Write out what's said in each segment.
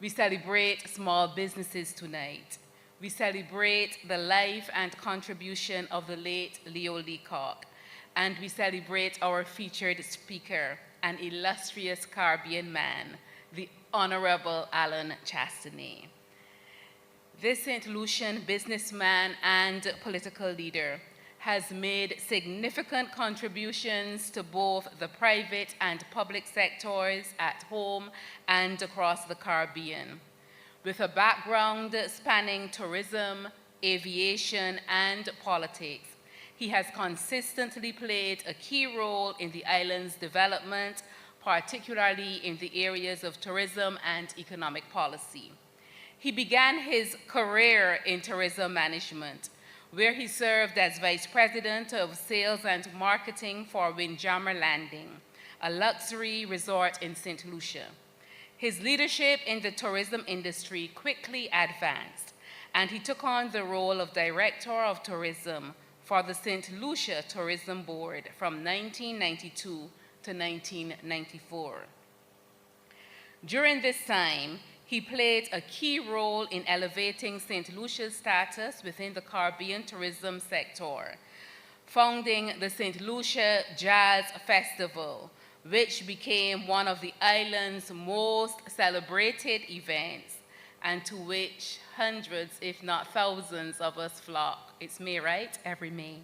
We celebrate small businesses tonight. We celebrate the life and contribution of the late Leo Leacock, and we celebrate our featured speaker, an illustrious Caribbean man, the Honorable Alan Chastanet. This St. Lucian businessman and political leader has made significant contributions to both the private and public sectors at home and across the Caribbean. With a background spanning tourism, aviation, and politics, he has consistently played a key role in the island's development, particularly in the areas of tourism and economic policy. He began his career in tourism management, where he served as Vice President of Sales and Marketing for Windjammer Landing, a luxury resort in St. Lucia. His leadership in the tourism industry quickly advanced, and he took on the role of Director of Tourism for the St. Lucia Tourism Board from 1992 to 1994. During this time, he played a key role in elevating St. Lucia's status within the Caribbean tourism sector, founding the St. Lucia Jazz Festival, which became one of the island's most celebrated events, and to which hundreds, if not thousands, of us flock. It's May, right? Every May.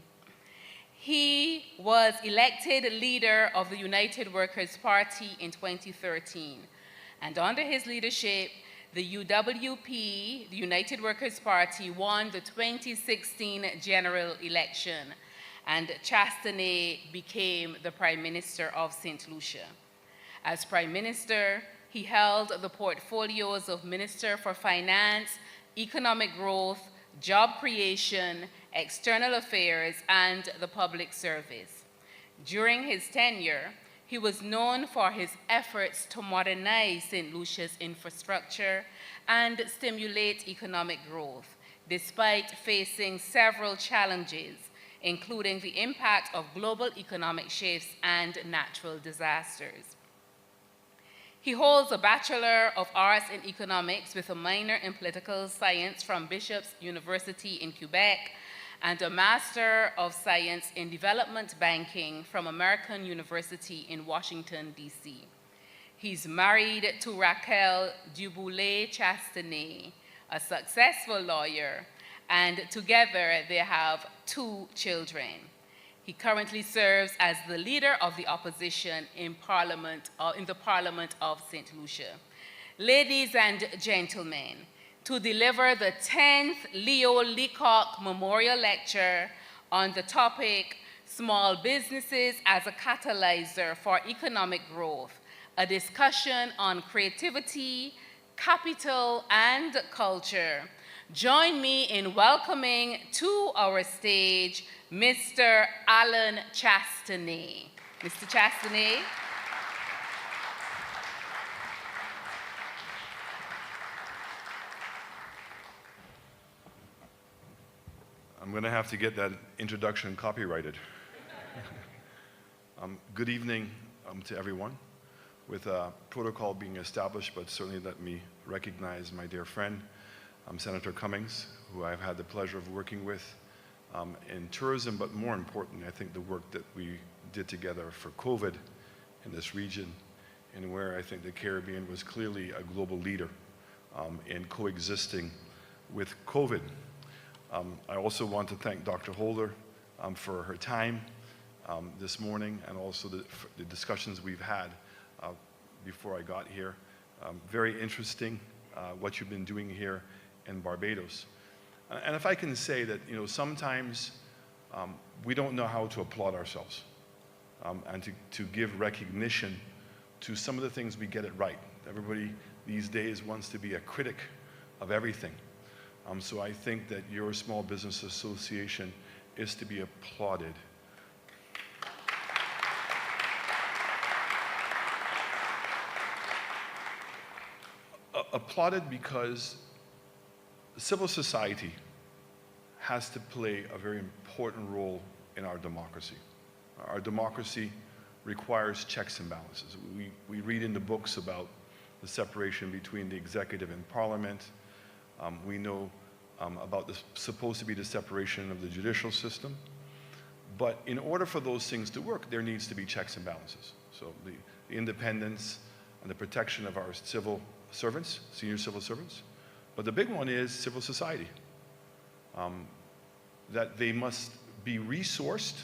He was elected leader of the United Workers' Party in 2013. And under his leadership, the UWP, the United Workers' Party, won the 2016 general election, and Chastanet became the Prime Minister of St. Lucia. As Prime Minister, he held the portfolios of Minister for Finance, Economic Growth, Job Creation, External Affairs, and the Public Service. During his tenure, he was known for his efforts to modernize St. Lucia's infrastructure and stimulate economic growth, despite facing several challenges, including the impact of global economic shifts and natural disasters. He holds a Bachelor of Arts in Economics with a minor in Political Science from Bishop's University in Quebec, and a Master of Science in Development Banking from American University in Washington, D.C. He's married to Raquel Duboulay Chastanet, a successful lawyer, and together they have 2 children. He currently serves as the leader of the opposition in the Parliament of St. Lucia. Ladies and gentlemen, to deliver the 10th Leo Leacock Memorial Lecture on the topic, Small Businesses as a Catalyzer for Economic Growth, a discussion on creativity, capital, and culture. Join me in welcoming to our stage Mr. Alan Chastanet. Mr. Chastanet. I'm going to have to get that introduction copyrighted. Good evening to everyone. With protocol being established, but certainly let me recognize my dear friend, Senator Cummings, who I've had the pleasure of working with in tourism, but more importantly, I think the work that we did together for COVID in this region, and where I think the Caribbean was clearly a global leader in coexisting with COVID. I also want to thank Dr. Holder for her time this morning, and also the discussions we've had before I got here. Very interesting what you've been doing here in Barbados. And if I can say that, sometimes we don't know how to applaud ourselves and to give recognition to some of the things we get it right. Everybody these days wants to be a critic of everything. So I think that your Small Business Association is to be applauded. Applauded because civil society has to play a very important role in our democracy. Our democracy requires checks and balances. We read in the books about the the separation between the executive and parliament. We know about the supposed to be the separation of the judicial system. But in order for those things to work, there needs to be checks and balances. So the independence and the protection of our civil servants, senior civil servants. But the big one is civil society. That they must be resourced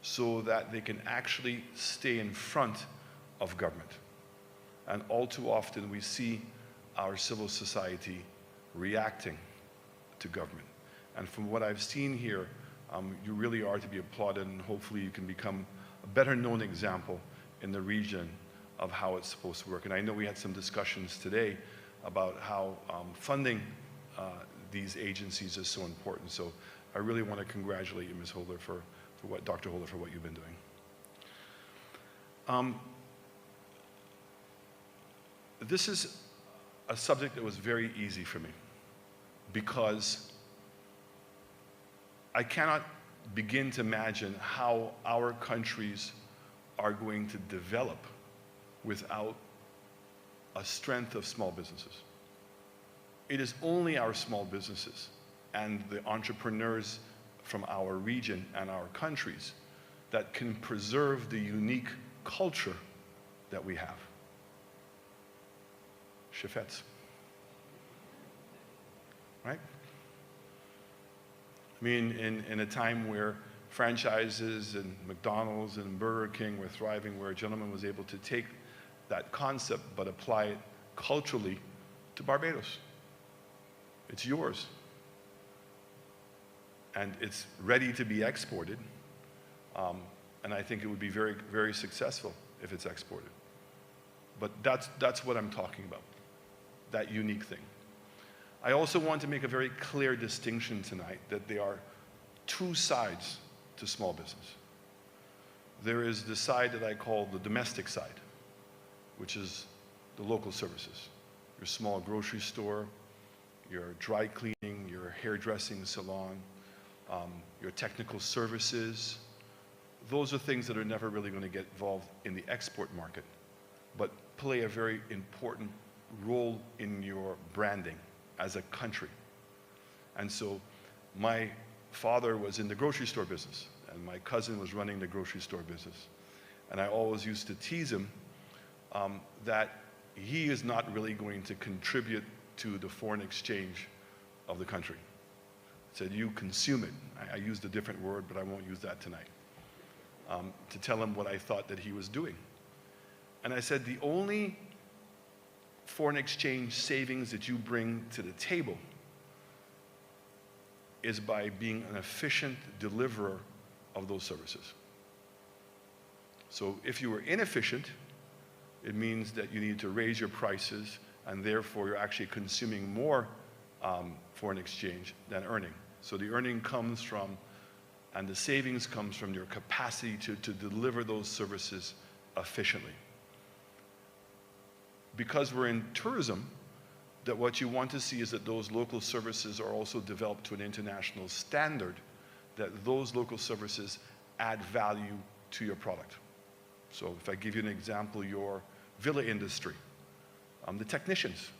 so that they can actually stay in front of government. And all too often we see our civil society reacting to government. And from what I've seen here, you really are to be applauded, and hopefully you can become a better known example in the region of how it's supposed to work. And I know we had some discussions today about how funding these agencies is so important. So I really want to congratulate you, Ms. Holder, Dr. Holder, for what you've been doing. This is a subject that was very easy for me because I cannot begin to imagine how our countries are going to develop without a strength of small businesses. It is only our small businesses and the entrepreneurs from our region and our countries that can preserve the unique culture that we have. Chefettes. Right? I mean, in a time where franchises and McDonald's and Burger King were thriving, where a gentleman was able to take that concept but apply it culturally to Barbados. It's yours. And it's ready to be exported. And I think it would be very, very successful if it's exported. But that's what I'm talking about, that unique thing. I also want to make a very clear distinction tonight that there are two sides to small business. There is the side that I call the domestic side, which is the local services. Your small grocery store, your dry cleaning, your hairdressing salon, your technical services. Those are things that are never really going to get involved in the export market, but play a very important role in your branding as a country. And so my father was in the grocery store business, and my cousin was running the grocery store business. And I always used to tease him that he is not really going to contribute to the foreign exchange of the country. I said, you consume it. I used a different word, but I won't use that tonight, to tell him what I thought that he was doing. And I said, the only foreign exchange savings that you bring to the table is by being an efficient deliverer of those services. So if you were inefficient, it means that you need to raise your prices, and therefore you're actually consuming more foreign exchange than earning. So the earning comes from, and the savings comes from your capacity to deliver those services efficiently. Because we're in tourism, that what you want to see is that those local services are also developed to an international standard, that those local services add value to your product. So if I give you an example, your villa industry, the technicians,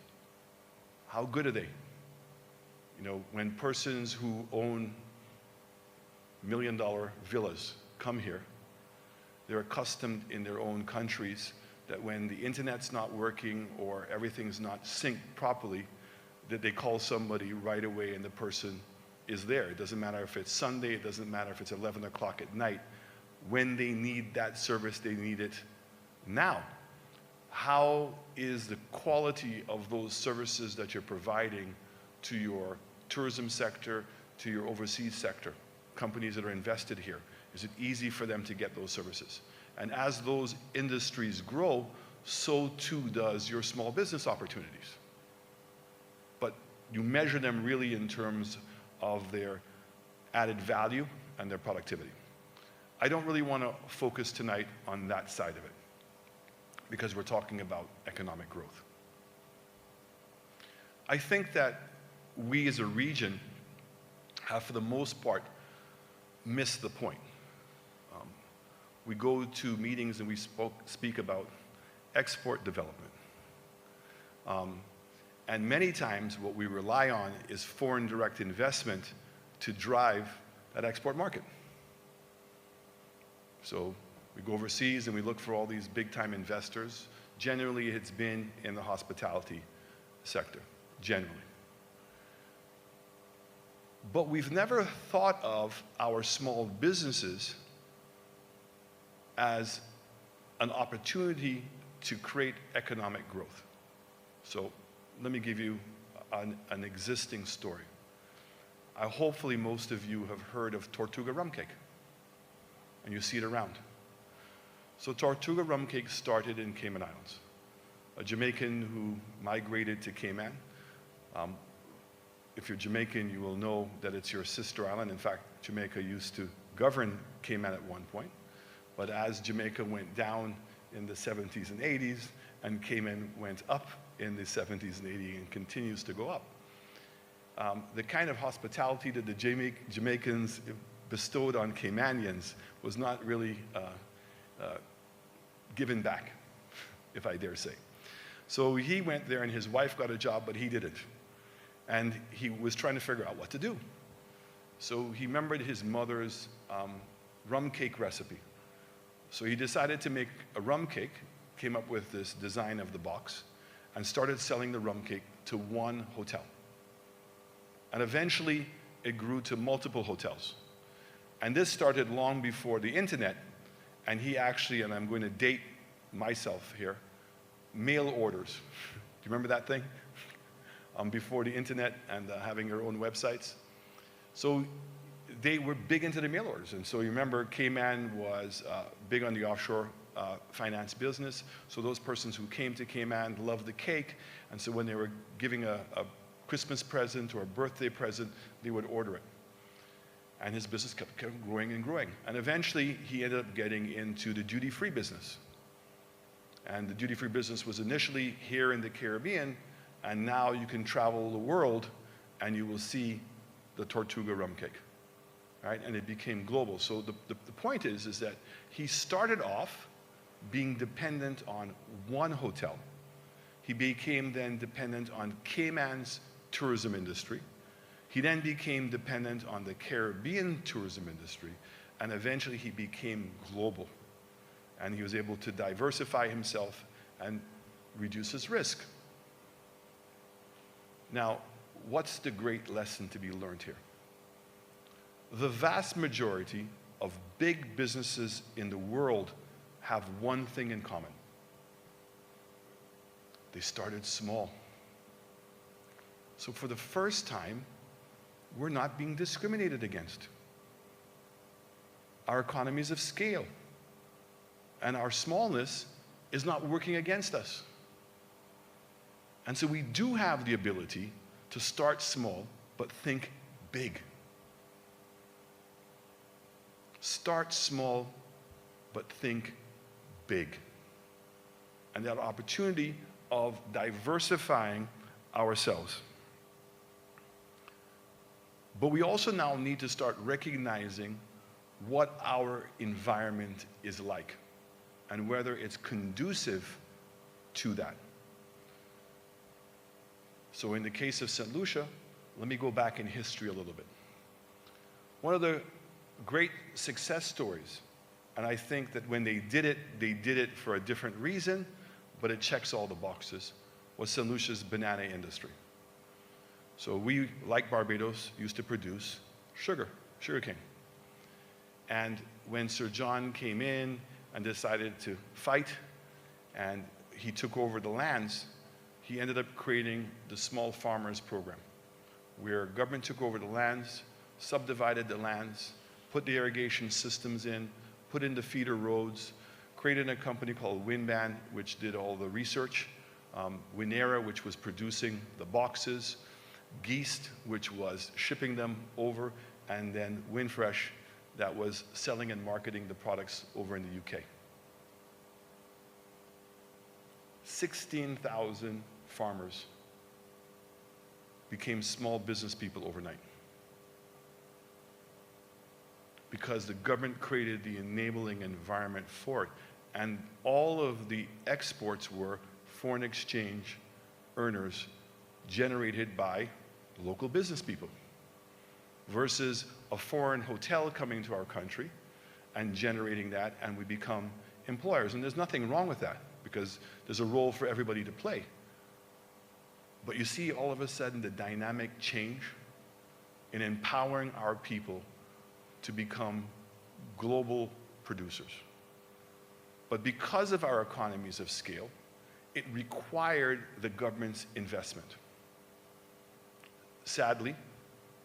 how good are they? You know, when persons who own million-dollar villas come here, they're accustomed in their own countries that when the internet's not working or everything's not synced properly, that they call somebody right away and the person is there. It doesn't matter if it's Sunday, it doesn't matter if it's 11 o'clock at night. When they need that service, they need it now. How is the quality of those services that you're providing to your tourism sector, to your overseas sector, companies that are invested here? Is it easy for them to get those services? And as those industries grow, so too does your small business opportunities. But you measure them really in terms of their added value and their productivity. I don't really want to focus tonight on that side of it, because we're talking about economic growth. I think that we as a region have, for the most part, missed the point. We go to meetings and we speak about export development. And many times what we rely on is foreign direct investment to drive that export market. So we go overseas and we look for all these big-time investors. Generally, it's been in the hospitality sector, generally. But we've never thought of our small businesses as an opportunity to create economic growth. So let me give you an existing story. Hopefully most of you have heard of Tortuga rum cake, and you see it around. So Tortuga rum cake started in Cayman Islands. A Jamaican who migrated to Cayman. If you're Jamaican, you will know that it's your sister island. In fact, Jamaica used to govern Cayman at one point. But as Jamaica went down in the 70s and 80s, and Cayman went up in the 70s and 80s and continues to go up, the kind of hospitality that the Jamaicans bestowed on Caymanians was not really given back, if I dare say. So he went there and his wife got a job, but he didn't. And he was trying to figure out what to do. So he remembered his mother's rum cake recipe. So he decided to make a rum cake, came up with this design of the box, and started selling the rum cake to one hotel. And eventually, it grew to multiple hotels. And this started long before the internet, and he actually, and I'm going to date myself here, mail orders. Do you remember that thing? Before the internet and having your own websites. So they were big into the mail orders. And so you remember Cayman was big on the offshore finance business. So those persons who came to Cayman loved the cake. And so when they were giving a Christmas present or a birthday present, they would order it. And his business kept growing and growing. And eventually he ended up getting into the duty-free business. And the duty-free business was initially here in the Caribbean, and now you can travel the world and you will see the Tortuga rum cake, right? And it became global. So the point is that he started off being dependent on one hotel. He became then dependent on Cayman's tourism industry. He then became dependent on the Caribbean tourism industry, and eventually he became global. And he was able to diversify himself and reduce his risk. Now, what's the great lesson to be learned here? The vast majority of big businesses in the world have one thing in common. They started small. So for the first time, we're not being discriminated against. Our economies of scale and our smallness is not working against us. And so we do have the ability to start small, but think big. Start small, but think big. And that opportunity of diversifying ourselves. But we also now need to start recognizing what our environment is like and whether it's conducive to that. So in the case of St. Lucia, let me go back in history a little bit. One of the great success stories, and I think that when they did it for a different reason, but it checks all the boxes, was St. Lucia's banana industry. So we, like Barbados, used to produce sugarcane. And when Sir John came in and decided to fight, and he took over the lands, he ended up creating the Small Farmers Program, where government took over the lands, subdivided the lands, put the irrigation systems in, put in the feeder roads, created a company called Winban, which did all the research, Winera, which was producing the boxes, Geest, which was shipping them over, and then Windfresh, that was selling and marketing the products over in the UK. 16,000 farmers became small business people overnight because the government created the enabling environment for it. And all of the exports were foreign exchange earners generated by local business people versus a foreign hotel coming to our country and generating that, and we become employers. And there's nothing wrong with that, because there's a role for everybody to play. But you see all of a sudden the dynamic change in empowering our people to become global producers. But because of our economies of scale, it required the government's investment. Sadly,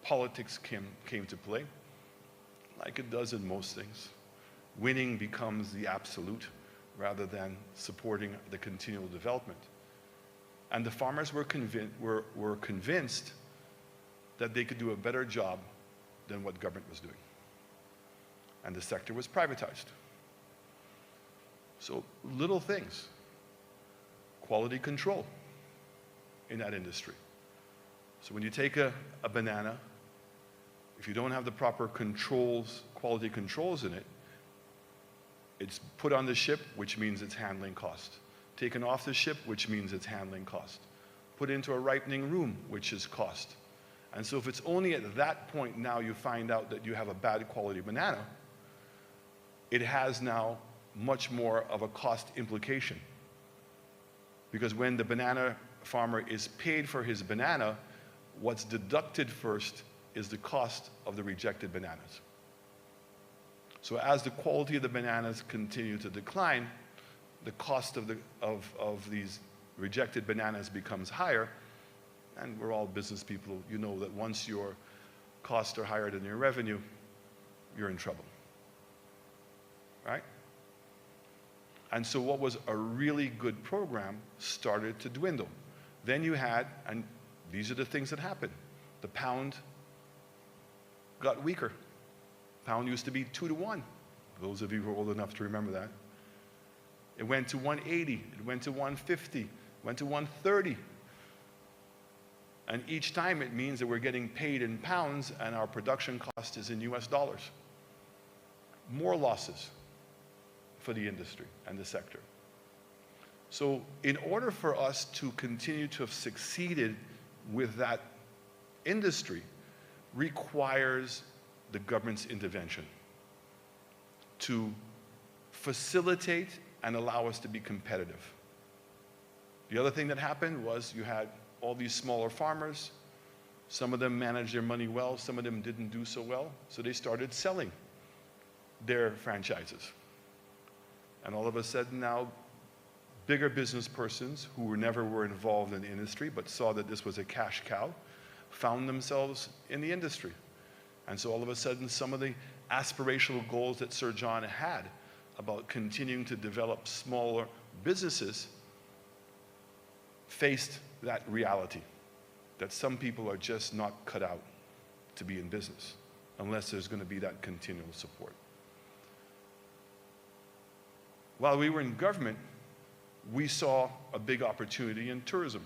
politics came to play, like it does in most things. Winning becomes the absolute rather than supporting the continual development. And the farmers were convinced that they could do a better job than what government was doing. And the sector was privatized. So little things, quality control in that industry. So when you take a banana, if you don't have the proper controls, quality controls in it, it's put on the ship, which means it's handling cost. Taken off the ship, which means it's handling cost. Put into a ripening room, which is cost. And so if it's only at that point now you find out that you have a bad quality banana, it has now much more of a cost implication. Because when the banana farmer is paid for his banana, what's deducted first is the cost of the rejected bananas. So as the quality of the bananas continue to decline, the cost of these rejected bananas becomes higher, and we're all business people. You know that once your costs are higher than your revenue, you're in trouble, right? And so what was a really good program started to dwindle. Then you had, and these are the things that happened, the pound got weaker. Pound used to be 2 to 1. Those of you who are old enough to remember that. It went to 180, it went to 150, went to 130. And each time it means that we're getting paid in pounds and our production cost is in US dollars. More losses for the industry and the sector. So in order for us to continue to have succeeded with that industry requires the government's intervention to facilitate and allow us to be competitive. The other thing that happened was you had all these smaller farmers. Some of them managed their money well, some of them didn't do so well, so they started selling their franchises. And all of a sudden now, bigger business persons who never were involved in the industry but saw that this was a cash cow found themselves in the industry. And so all of a sudden, some of the aspirational goals that Sir John had about continuing to develop smaller businesses faced that reality, that some people are just not cut out to be in business unless there's going to be that continual support. While we were in government, we saw a big opportunity in tourism.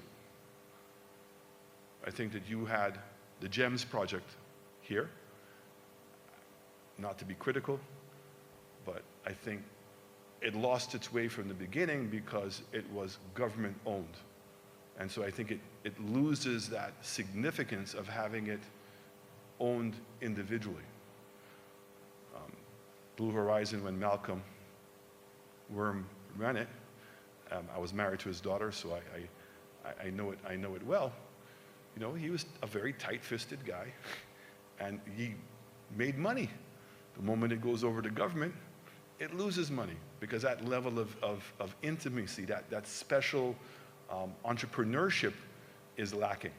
I think that you had the GEMS project here. Not to be critical, but I think it lost its way from the beginning because it was government owned. And so I think it loses that significance of having it owned individually. Blue Horizon, when Malcolm Worm ran it, I was married to his daughter, so I know it well. You know, he was a very tight-fisted guy, and he made money. The moment it goes over to government, it loses money because that level of intimacy, that special entrepreneurship is lacking.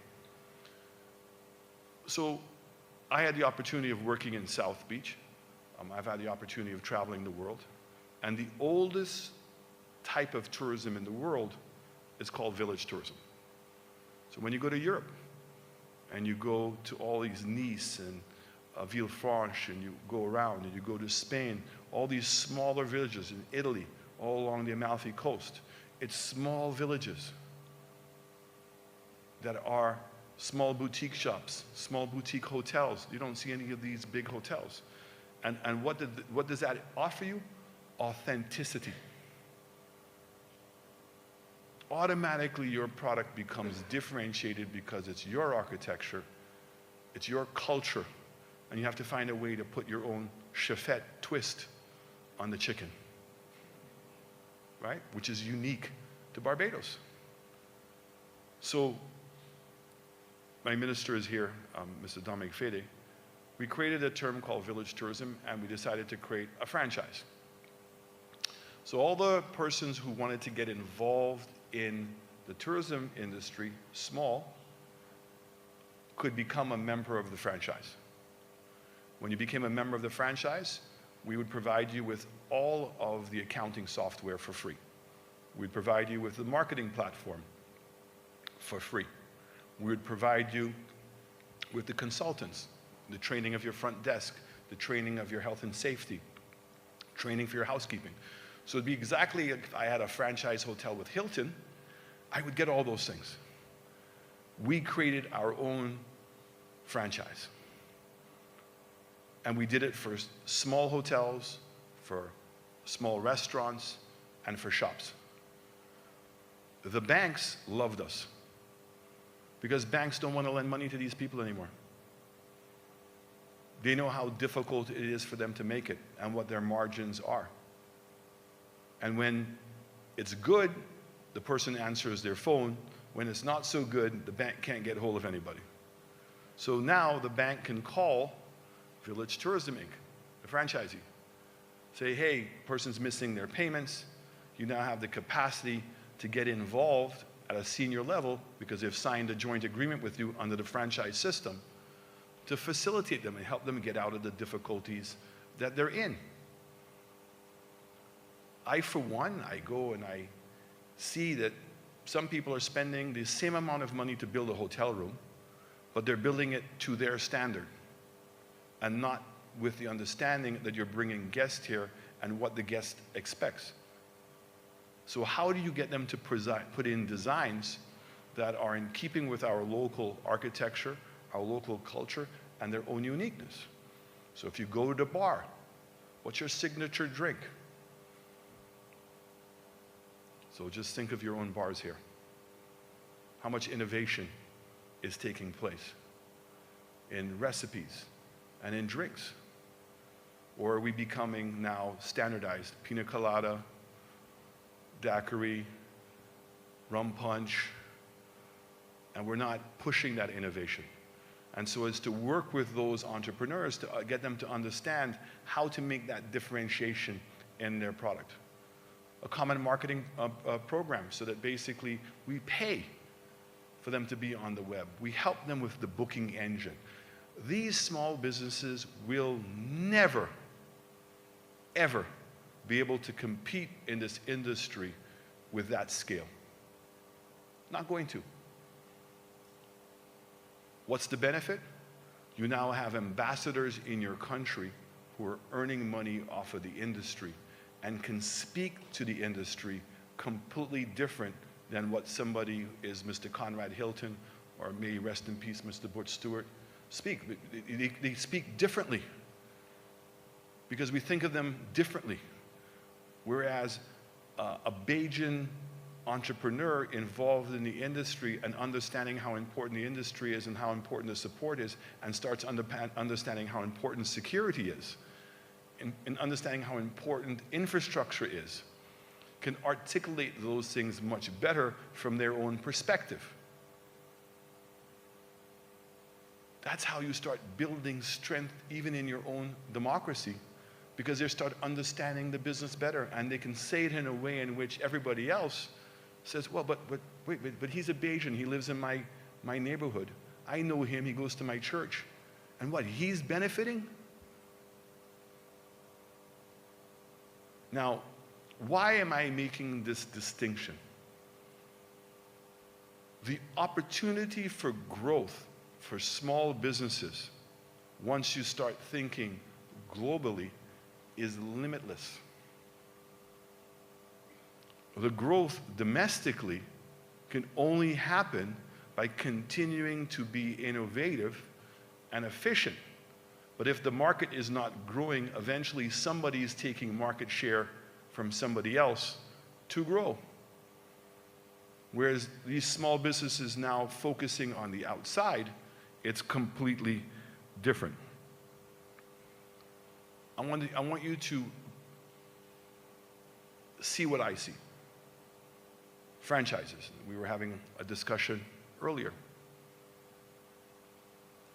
So I had the opportunity of working in South Beach. I've had the opportunity of traveling the world. And the oldest type of tourism in the world is called village tourism. So when you go to Europe and you go to all these Nice and Villefranche, and you go around and you go to Spain, all these smaller villages in Italy, all along the Amalfi Coast, it's small villages that are small boutique shops, small boutique hotels. You don't see any of these big hotels. And what does that offer you? Authenticity. automatically your product becomes differentiated because it's your architecture, it's your culture, and you have to find a way to put your own chefette twist on the chicken, right? Which is unique to Barbados. So, my minister is here, Mr. Dominic Fede. We created a term called village tourism, and we decided to create a franchise. So all the persons who wanted to get involved in the tourism industry, small, could become a member of the franchise. When you became a member of the franchise, we would provide you with all of the accounting software for free. We'd provide you with the marketing platform for free. We would provide you with the consultants, the training of your front desk, the training of your health and safety, training for your housekeeping. So it'd be exactly if I had a franchise hotel with Hilton, I would get all those things. We created our own franchise. And we did it for small hotels, for small restaurants, and for shops. The banks loved us because banks don't want to lend money to these people anymore. They know how difficult it is for them to make it and what their margins are. And when it's good, the person answers their phone. When it's not so good, the bank can't get hold of anybody. So now the bank can call Village Tourism Inc., the franchisee. Say, hey, person's missing their payments. You now have the capacity to get involved at a senior level because they've signed a joint agreement with you under the franchise system to facilitate them and help them get out of the difficulties that they're in. I, for one, I go and I see that some people are spending the same amount of money to build a hotel room, but they're building it to their standard and not with the understanding that you're bringing guests here and what the guest expects. So how do you get them to put in designs that are in keeping with our local architecture, our local culture, and their own uniqueness? So if you go to the bar, what's your signature drink? So just think of your own bars here. How much innovation is taking place in recipes and in drinks? Or are we becoming now standardized? Pina colada, daiquiri, rum punch, and we're not pushing that innovation. And so it's to work with those entrepreneurs to get them to understand how to make that differentiation in their product. A common marketing program so that basically we pay for them to be on the web. We help them with the booking engine. These small businesses will never, ever be able to compete in this industry with that scale. Not going to. What's the benefit? You now have ambassadors in your country who are earning money off of the industry and can speak to the industry completely different than what somebody is Mr. Conrad Hilton, or may rest in peace, Mr. Butch Stewart, speak. They speak differently because we think of them differently. Whereas a Bajan entrepreneur involved in the industry and understanding how important the industry is and how important the support is, and starts understanding how important security is, and understanding how important infrastructure is, can articulate those things much better from their own perspective. That's how you start building strength even in your own democracy, because they start understanding the business better, and they can say it in a way in which everybody else says, well, but he's a Bajan, he lives in my neighborhood. I know him, he goes to my church. And what, he's benefiting? Now, why am I making this distinction? The opportunity for growth for small businesses, once you start thinking globally, is limitless. The growth domestically can only happen by continuing to be innovative and efficient. But if the market is not growing, eventually somebody is taking market share from somebody else to grow. Whereas these small businesses now focusing on the outside, it's completely different. I want you to see what I see. Franchises. We were having a discussion earlier.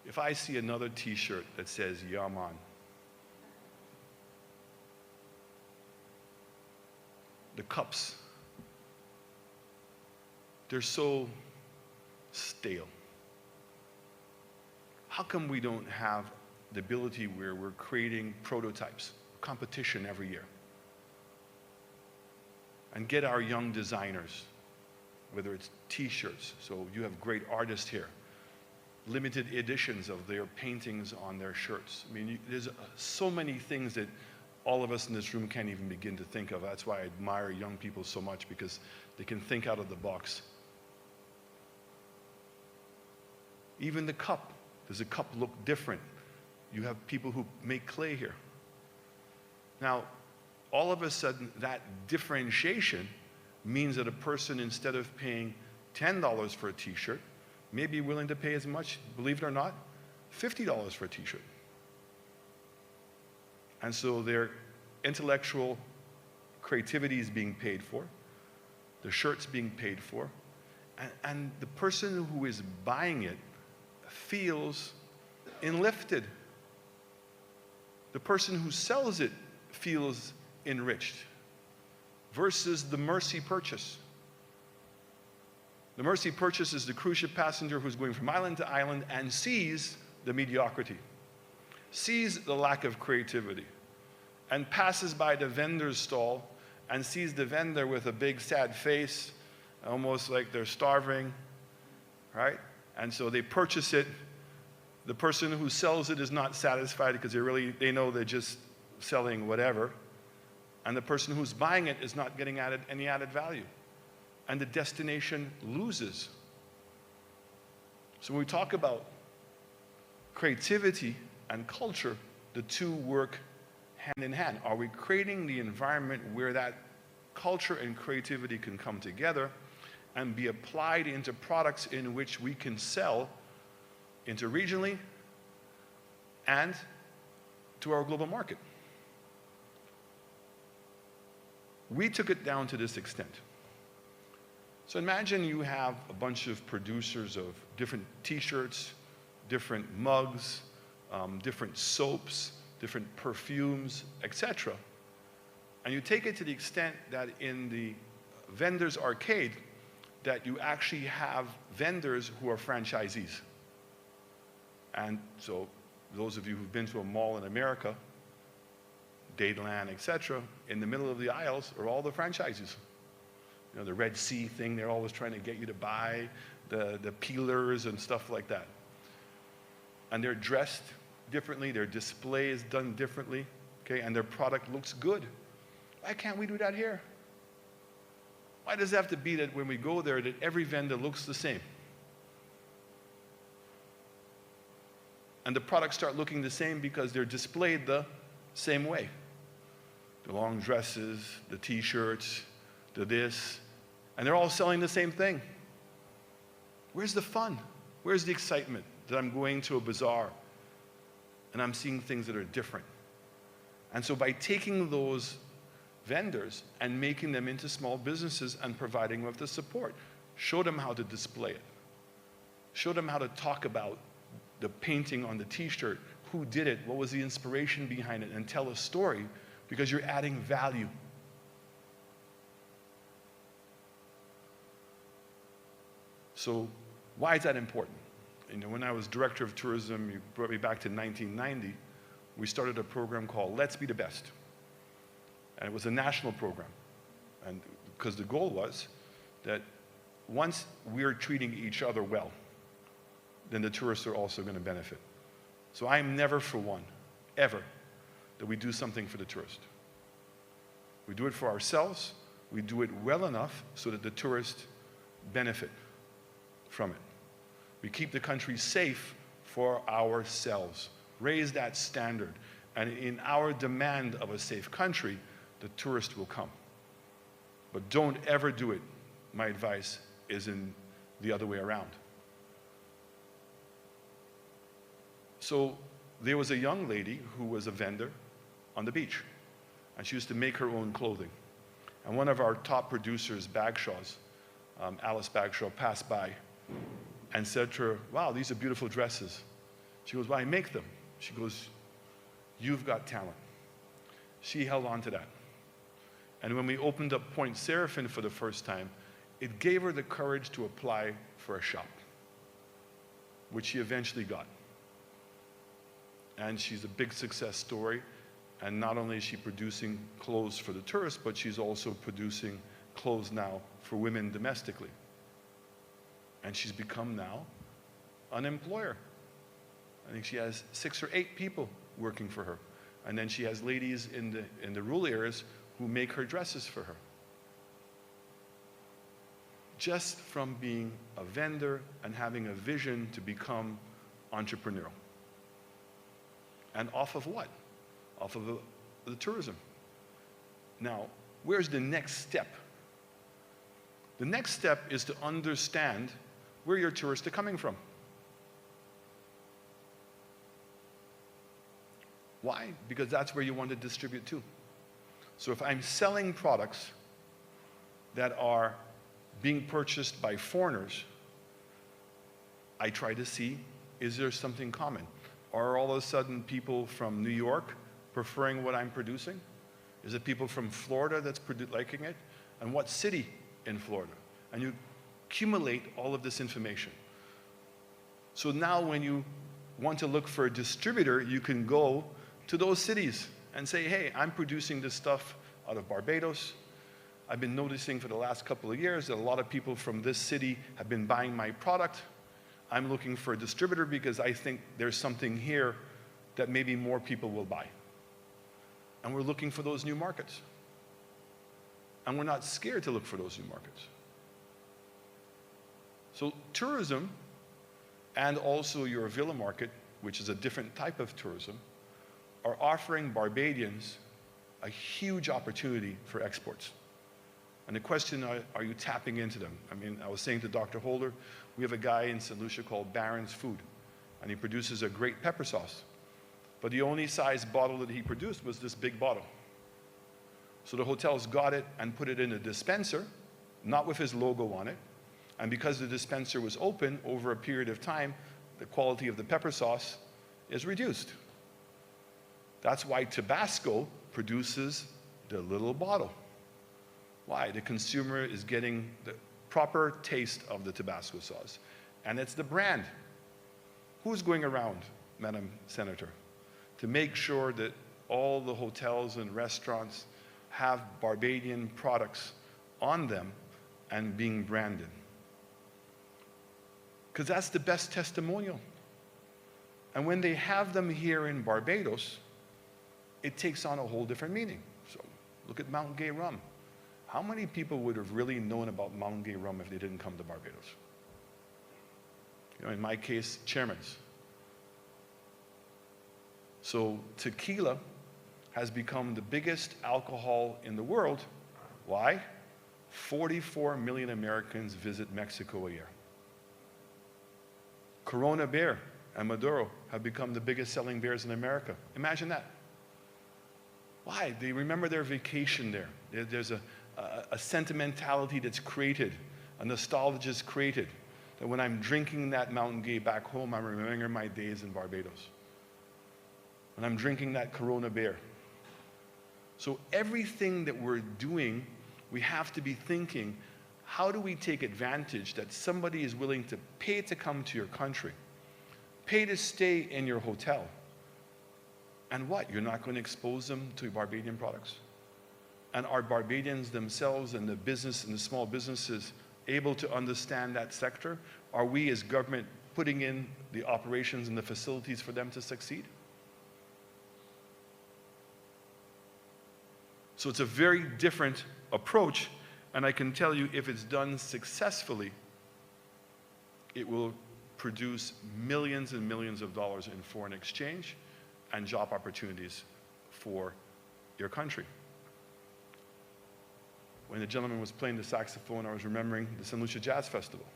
If I see another t-shirt that says Yaman, the cups, they're so stale. How come we don't have the ability where we're creating prototypes, competition every year, and get our young designers, whether it's t-shirts, so you have great artists here, limited editions of their paintings on their shirts. I mean, there's so many things that all of us in this room can't even begin to think of. That's why I admire young people so much, because they can think out of the box. Even the cup. Does the cup look different? You have people who make clay here. Now, all of a sudden, that differentiation means that a person, instead of paying $10 for a t-shirt, may be willing to pay as much, believe it or not, $50 for a t-shirt. And so their intellectual creativity is being paid for, the shirt's being paid for, and the person who is buying it feels enlifted. The person who sells it feels enriched, versus the mercy purchase. The mercy purchase is the cruise ship passenger who's going from island to island and sees the mediocrity, sees the lack of creativity, and passes by the vendor's stall and sees the vendor with a big sad face, almost like they're starving, right? And so they purchase it. The person who sells it is not satisfied because they know they're just selling whatever. And the person who's buying it is not getting any added value. And the destination loses. So when we talk about creativity and culture, the two work hand in hand. Are we creating the environment where that culture and creativity can come together and be applied into products in which we can sell interregionally and to our global market? We took it down to this extent. So imagine you have a bunch of producers of different t-shirts, different mugs, different soaps, different perfumes, etc. And you take it to the extent that in the vendor's arcade, that you actually have vendors who are franchisees. And so those of you who've been to a mall in America, Dateland, etc., in the middle of the aisles are all the franchises. You know, the Red Sea thing, they're always trying to get you to buy, the peelers and stuff like that. And they're dressed differently, their display is done differently, okay, and their product looks good. Why can't we do that here? Why does it have to be that when we go there that every vendor looks the same? And the products start looking the same because they're displayed the same way. The long dresses, the t-shirts, the this, and they're all selling the same thing. Where's the fun? Where's the excitement that I'm going to a bazaar and I'm seeing things that are different? And so by taking those vendors and making them into small businesses and providing them with the support, show them how to display it. Show them how to talk about the painting on the t-shirt, who did it, what was the inspiration behind it, and tell a story, because you're adding value. So why is that important? You know, when I was director of tourism, you brought me back to 1990, we started a program called Let's Be the Best. And it was a national program. And because the goal was that once we're treating each other well, then the tourists are also going to benefit. So I'm never for one, ever, that we do something for the tourist. We do it for ourselves, we do it well enough so that the tourists benefit from it. We keep the country safe for ourselves. Raise that standard. And in our demand of a safe country, the tourist will come. But don't ever do it, my advice, is in the other way around. So there was a young lady who was a vendor on the beach, and she used to make her own clothing. And one of our top producers, Bagshaw's, Alice Bagshaw, passed by and said to her, "Wow, these are beautiful dresses." She goes, "Well, I make them." She goes, "You've got talent." She held on to that. And when we opened up Point Seraphin for the first time, it gave her the courage to apply for a shop, which she eventually got. And she's a big success story. And not only is she producing clothes for the tourists, but she's also producing clothes now for women domestically. And she's become now an employer. I think she has 6 or 8 people working for her. And then she has ladies in the rural areas who make her dresses for her. Just from being a vendor and having a vision to become entrepreneurial. And off of what? Off of the tourism. Now, where's the next step? The next step is to understand where your tourists are coming from. Why? Because that's where you want to distribute to. So if I'm selling products that are being purchased by foreigners, I try to see, is there something common? Are all of a sudden people from New York preferring what I'm producing? Is it people from Florida that's liking it? And what city in Florida? And you accumulate all of this information. So now when you want to look for a distributor, you can go to those cities and say, "Hey, I'm producing this stuff out of Barbados. I've been noticing for the last couple of years that a lot of people from this city have been buying my product. I'm looking for a distributor because I think there's something here that maybe more people will buy." And we're looking for those new markets. And we're not scared to look for those new markets. So tourism, and also your villa market, which is a different type of tourism, are offering Barbadians a huge opportunity for exports. And the question, are you tapping into them? I mean, I was saying to Dr. Holder, we have a guy in St. Lucia called Barron's Food, and he produces a great pepper sauce. But the only size bottle that he produced was this big bottle. So the hotels got it and put it in a dispenser, not with his logo on it. And because the dispenser was open, over a period of time, the quality of the pepper sauce is reduced. That's why Tabasco produces the little bottle. Why? The consumer is getting the proper taste of the Tabasco sauce. And it's the brand. Who's going around, Madam Senator, to make sure that all the hotels and restaurants have Barbadian products on them and being branded? Because that's the best testimonial. And when they have them here in Barbados, it takes on a whole different meaning. So look at Mount Gay rum. How many people would have really known about Mount Gay rum if they didn't come to Barbados? You know, in my case, Chairman's. So tequila has become the biggest alcohol in the world. Why? 44 million Americans visit Mexico a year. Corona beer and Maduro have become the biggest selling beers in America. Imagine that. Why? They remember their vacation there. There's a sentimentality that's created, a nostalgia is created, that when I'm drinking that Mountain Gay back home, I'm remembering my days in Barbados. When I'm drinking that Corona beer. So everything that we're doing, we have to be thinking, how do we take advantage that somebody is willing to pay to come to your country, pay to stay in your hotel, and what? You're not going to expose them to Barbadian products? And are Barbadians themselves and the business and the small businesses able to understand that sector? Are we as government putting in the operations and the facilities for them to succeed? So it's a very different approach, and I can tell you if it's done successfully, it will produce millions and millions of dollars in foreign exchange and job opportunities for your country. when the gentleman was playing the saxophone, I was remembering the St. Lucia Jazz Festival.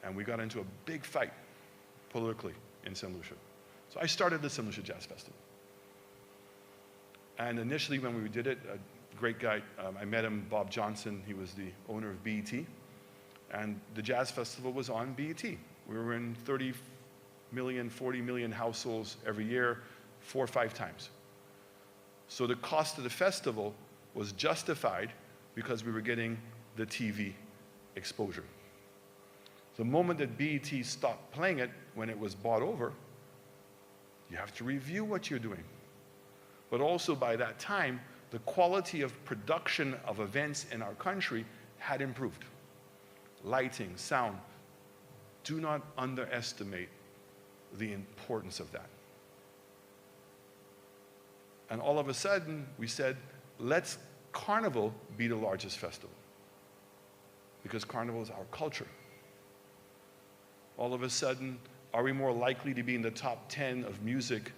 And we got into a big fight politically in St. Lucia. So I started the St. Lucia Jazz Festival. And initially when we did it, a great guy, I met him, Bob Johnson, he was the owner of BET. And the Jazz Festival was on BET. We were in 30 million, 40 million households every year, 4 or 5 times. So the cost of the festival was justified because we were getting the TV exposure. The moment that BET stopped playing it, when it was bought over, you have to review what you're doing. But also by that time, the quality of production of events in our country had improved. Lighting, sound. Do not underestimate the importance of that. And all of a sudden, we said, let's Carnival be the largest festival. Because Carnival is our culture. All of a sudden, are we more likely to be in the top 10 of music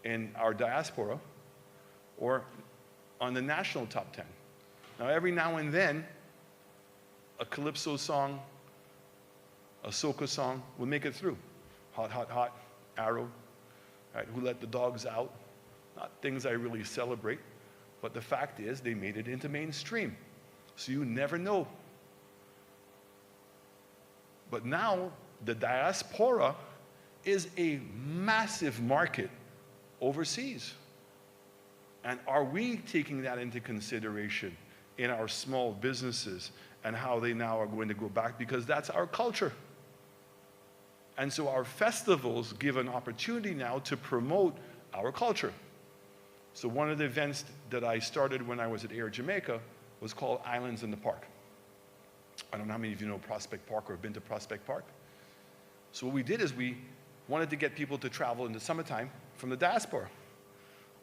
in our diaspora or on the national top 10? Now, every now and then, a calypso song, a soca song will make it through. Hot, hot, hot, Arrow, right? Who Let the Dogs Out? Not things I really celebrate, but the fact is they made it into mainstream. So you never know. But now, the diaspora is a massive market overseas. And are we taking that into consideration in our small businesses and how they now are going to go back? Because that's our culture. And so our festivals give an opportunity now to promote our culture. So one of the events that I started when I was at Air Jamaica was called Islands in the Park. I don't know how many of you know Prospect Park or have been to Prospect Park. So what we did is we wanted to get people to travel in the summertime from the diaspora.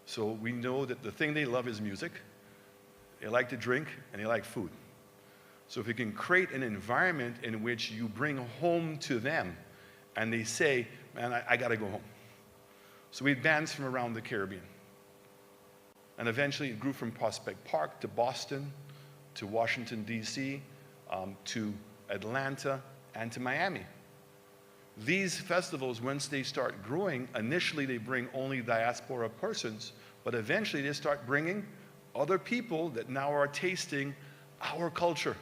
So we know that the thing they love is music, they like to drink, and they like food. So if you can create an environment in which you bring home to them, and they say, man, I gotta go home. So we had bands from around the Caribbean. And eventually it grew from Prospect Park to Boston, to Washington, D.C., to Atlanta, and to Miami. These festivals, once they start growing, initially they bring only diaspora persons, but eventually they start bringing other people that now are tasting our culture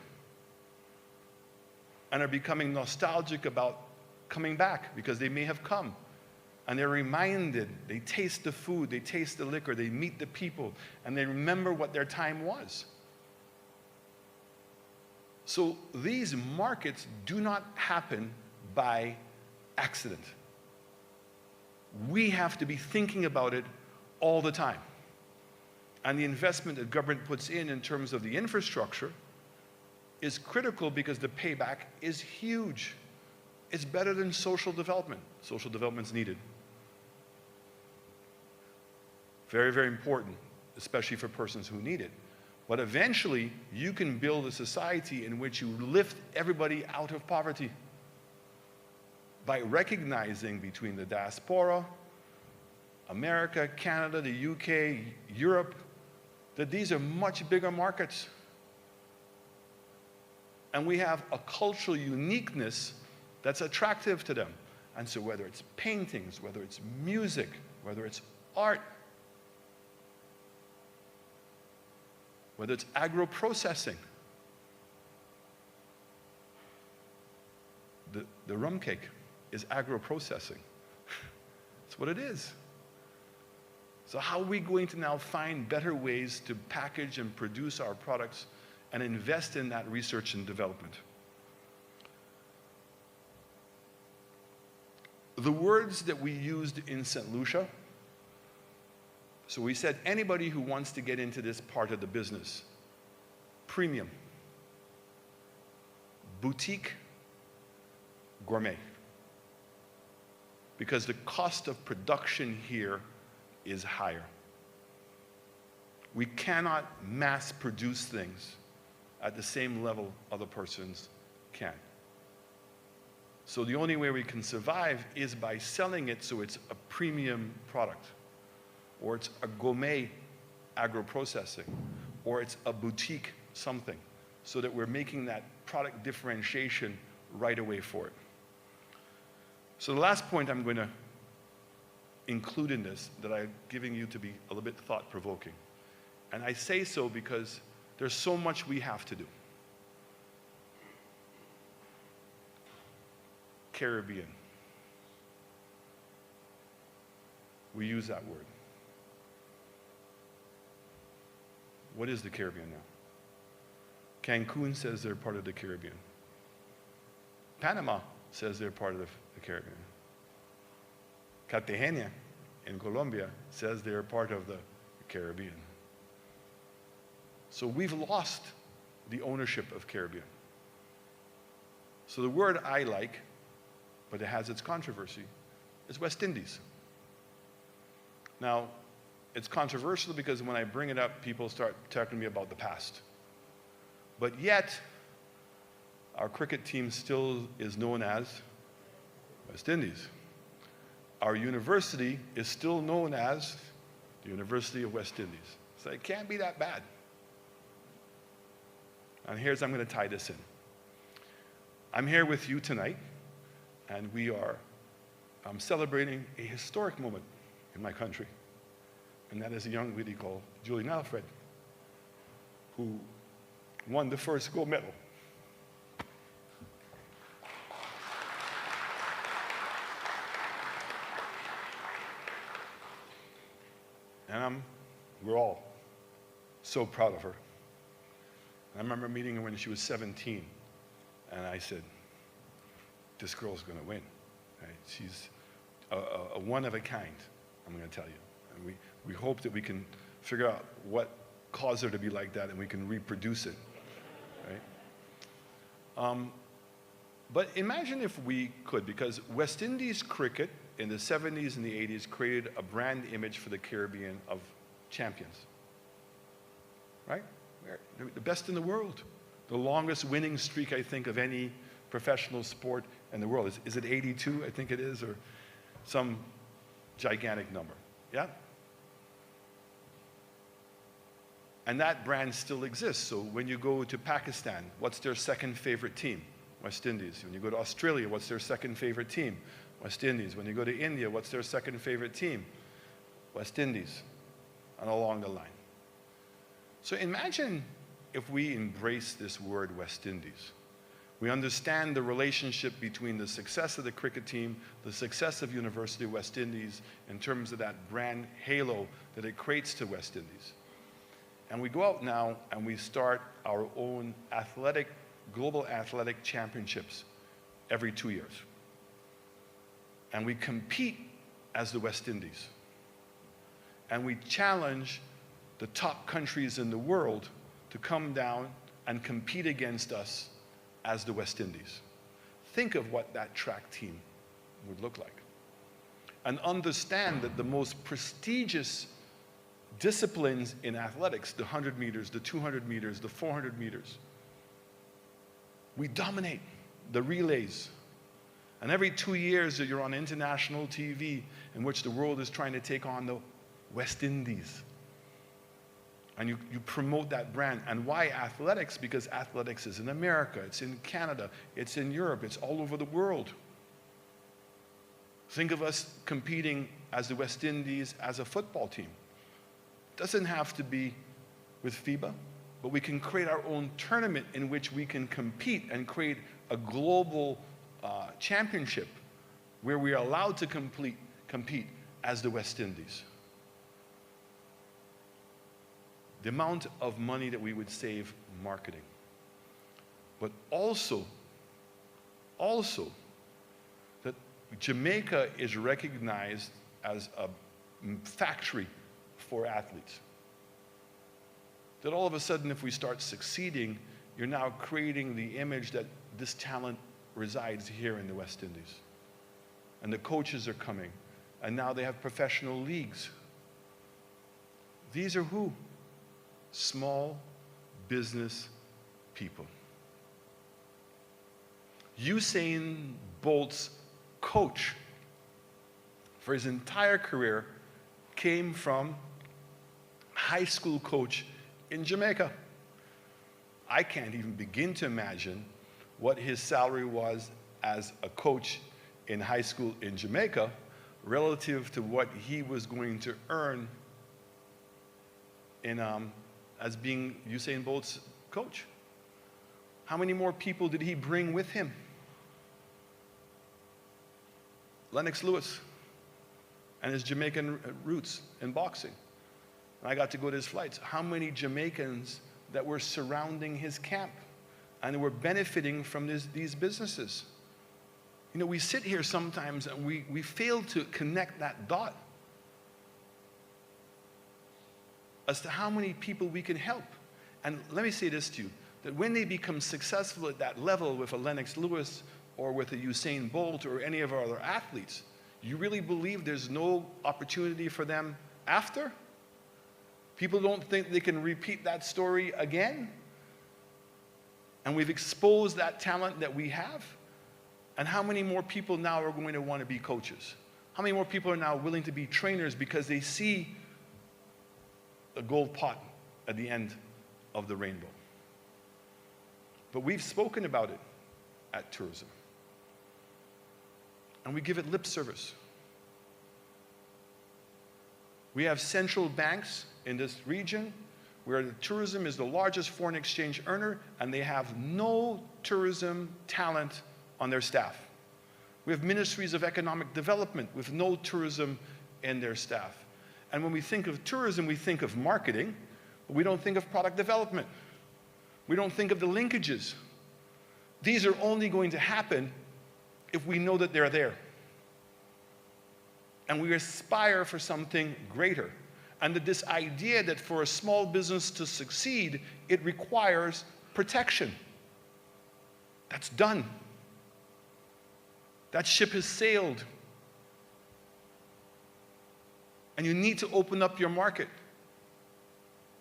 and are becoming nostalgic about coming back because they may have come. And they're reminded, they taste the food, they taste the liquor, they meet the people, and they remember what their time was. So these markets do not happen by accident. We have to be thinking about it all the time. And the investment that government puts in terms of the infrastructure is critical because the payback is huge. It's better than social development. Social development's needed. Very, very important, especially for persons who need it. But eventually, you can build a society in which you lift everybody out of poverty by recognizing between the diaspora, America, Canada, the UK, Europe, that these are much bigger markets. And we have a cultural uniqueness that's attractive to them. And so whether it's paintings, whether it's music, whether it's art, whether it's agro-processing, the rum cake is agro-processing. That's what it is. So how are we going to now find better ways to package and produce our products and invest in that research and development? The words that we used in St. Lucia, so we said anybody who wants to get into this part of the business, premium, boutique, gourmet. Because the cost of production here is higher. We cannot mass produce things at the same level other persons can. So the only way we can survive is by selling it so it's a premium product, or it's a gourmet agro-processing, or it's a boutique something, so that we're making that product differentiation right away for it. So the last point I'm going to include in this, that I'm giving you to be a little bit thought-provoking, and I say so because there's so much we have to do. Caribbean. We use that word. What is the Caribbean now? Cancun says they're part of the Caribbean. Panama says they're part of the Caribbean. Cartagena in Colombia says they're part of the Caribbean. So we've lost the ownership of Caribbean. So the word I like, but it has its controversy, is West Indies. Now, it's controversial because when I bring it up, people start talking to me about the past. But yet, our cricket team still is known as West Indies. Our university is still known as the University of West Indies. So it can't be that bad. And here's how I'm going to tie this in. I'm here with you tonight, and we are celebrating a historic moment in my country. And that is a young lady called Julian Alfred, who won the first gold medal. And we're all so proud of her. I remember meeting her when she was 17, and I said, this girl's going to win. Right? She's a one of a kind, I'm going to tell you. And we hope that we can figure out what caused her to be like that, and we can reproduce it. Right? But imagine if we could, because West Indies cricket in the 70s and the 80s created a brand image for the Caribbean of champions. Right? We're the best in the world. The longest winning streak, I think, of any professional sport in the world. Is it 82, I think it is, or some gigantic number? Yeah? And that brand still exists. So when you go to Pakistan, what's their second favorite team? West Indies. When you go to Australia, what's their second favorite team? West Indies. When you go to India, what's their second favorite team? West Indies. And along the line. So imagine if we embrace this word West Indies. We understand the relationship between the success of the cricket team, the success of University of West Indies, in terms of that brand halo that it creates to West Indies. And we go out now and we start our own global athletic championships every 2 years. And we compete as the West Indies. And we challenge the top countries in the world to come down and compete against us as the West Indies. Think of what that track team would look like. And understand that the most prestigious disciplines in athletics, the 100 meters, the 200 meters, the 400 meters, we dominate the relays. And every 2 years that you're on international TV in which the world is trying to take on the West Indies. And you promote that brand. And why athletics? Because athletics is in America, it's in Canada, it's in Europe, it's all over the world. Think of us competing as the West Indies as a football team. It doesn't have to be with FIBA, but we can create our own tournament in which we can compete and create a global championship where we are allowed to compete as the West Indies. The amount of money that we would save marketing. But also that Jamaica is recognized as a factory for athletes. That all of a sudden, if we start succeeding, you're now creating the image that this talent resides here in the West Indies. And the coaches are coming, and now they have professional leagues. These are who? Small business people. Usain Bolt's coach for his entire career came from high school coach in Jamaica. I can't even begin to imagine what his salary was as a coach in high school in Jamaica relative to what he was going to earn in, as being Usain Bolt's coach. How many more people did he bring with him? Lennox Lewis and his Jamaican roots in boxing. And I got to go to his flights. How many Jamaicans that were surrounding his camp and were benefiting from these businesses? You know, we sit here sometimes and we fail to connect that dot as to how many people we can help. And let me say this to you, that when they become successful at that level with a Lennox Lewis or with a Usain Bolt or any of our other athletes, you really believe there's no opportunity for them after? People don't think they can repeat that story again? And we've exposed that talent that we have? And how many more people now are going to want to be coaches? How many more people are now willing to be trainers because they see a gold pot at the end of the rainbow? But we've spoken about it at tourism. And we give it lip service. We have central banks in this region where the tourism is the largest foreign exchange earner, and they have no tourism talent on their staff. We have ministries of economic development with no tourism in their staff. And when we think of tourism, we think of marketing, but we don't think of product development. We don't think of the linkages. These are only going to happen if we know that they're there. And we aspire for something greater. And that this idea that for a small business to succeed, it requires protection. That's done. That ship has sailed. And you need to open up your market.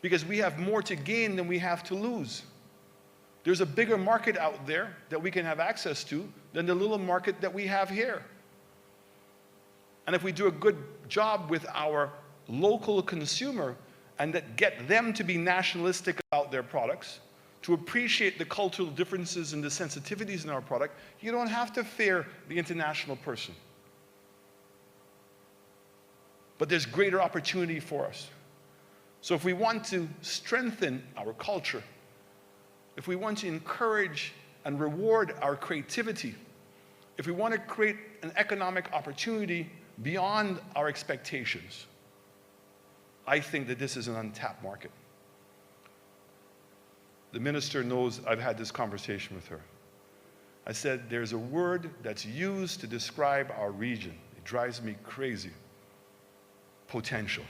Because we have more to gain than we have to lose. There's a bigger market out there that we can have access to than the little market that we have here. And if we do a good job with our local consumer and that get them to be nationalistic about their products, to appreciate the cultural differences and the sensitivities in our product, you don't have to fear the international person. But there's greater opportunity for us. So if we want to strengthen our culture, if we want to encourage and reward our creativity, if we want to create an economic opportunity beyond our expectations, I think that this is an untapped market. The minister knows I've had this conversation with her. I said, there's a word that's used to describe our region. It drives me crazy. Potential.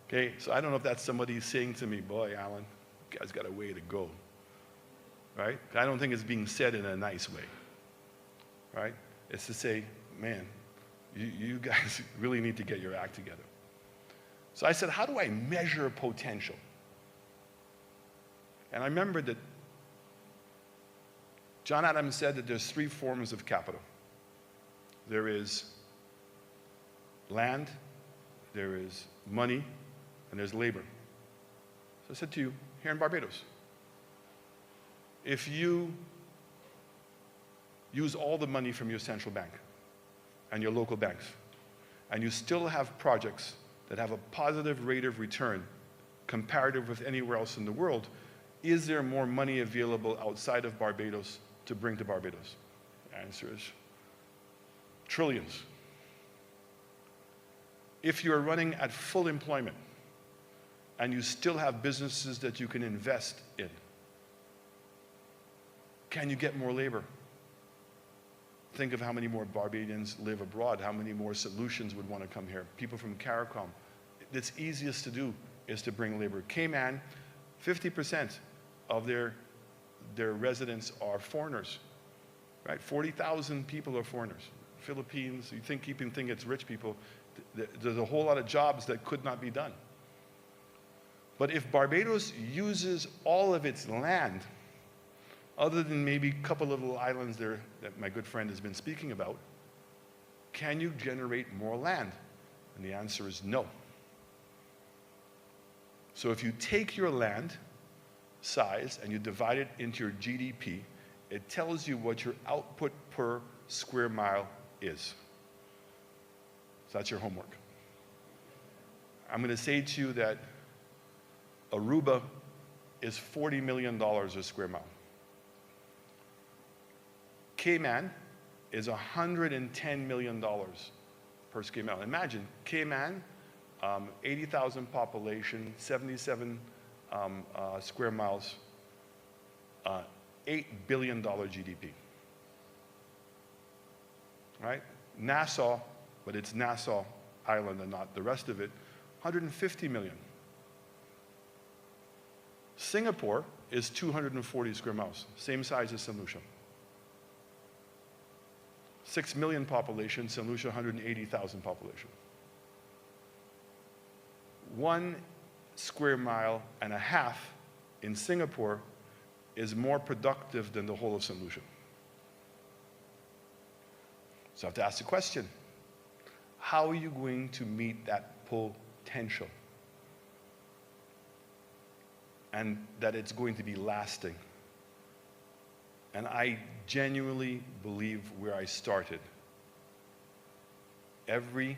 Okay, so I don't know if that's somebody saying to me, boy, Alan, you guys got a way to go. Right? I don't think it's being said in a nice way. Right? It's to say, man, you guys really need to get your act together. So I said, how do I measure potential? And I remember that John Adams said that there's 3 forms of capital. There is land, there is money, and there's labor. So I said to you, here in Barbados, if you use all the money from your central bank and your local banks, and you still have projects that have a positive rate of return comparative with anywhere else in the world, is there more money available outside of Barbados to bring to Barbados? The answer is trillions. If you're running at full employment and you still have businesses that you can invest in, can you get more labor? Think of how many more Barbadians live abroad, how many more solutions would want to come here. People from CARICOM. It's easiest to do is to bring labor. Cayman, 50% of their residents are foreigners, right? 40,000 people are foreigners. Philippines, you think it's rich people. There's a whole lot of jobs that could not be done. But if Barbados uses all of its land, other than maybe a couple of little islands there that my good friend has been speaking about, can you generate more land? And the answer is no. So if you take your land size and you divide it into your GDP, it tells you what your output per square mile is. So that's your homework. I'm going to say to you that Aruba is $40 million a square mile. Cayman is $110 million per square mile. Imagine, Cayman, 80,000 population, 77 square miles, $8 billion GDP. Right? Nassau, but it's Nassau Island and not the rest of it, 150 million. Singapore is 240 square miles, same size as St. Lucia. 6 million population, St. Lucia 180,000 population. 1 square mile and a half in Singapore is more productive than the whole of St. Lucia. So I have to ask the question, how are you going to meet that potential? And that it's going to be lasting. And I genuinely believe where I started. Every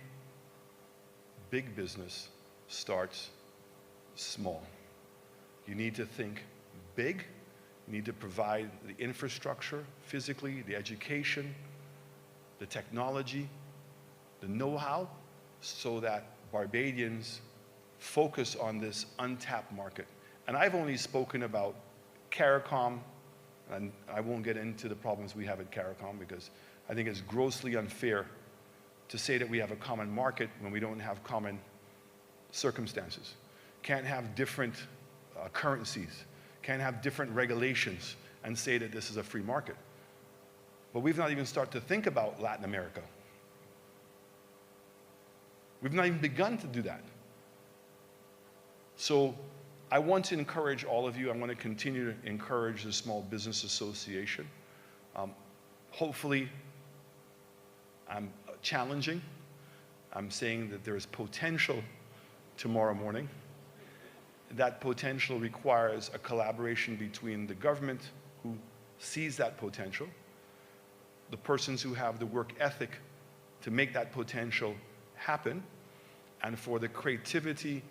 big business starts small. You need to think big. You need to provide the infrastructure, physically, the education, the technology, the know-how, so that Barbadians focus on this untapped market. And I've only spoken about CARICOM, and I won't get into the problems we have at CARICOM because I think it's grossly unfair to say that we have a common market when we don't have common circumstances. Can't have different currencies, can't have different regulations and say that this is a free market. But we've not even started to think about Latin America. We've not even begun to do that. So I want to encourage all of you. I'm going to continue to encourage the Small Business Association. Hopefully, I'm challenging. I'm saying that there is potential tomorrow morning. That potential requires a collaboration between the government, who sees that potential, the persons who have the work ethic to make that potential happen, and for the creativity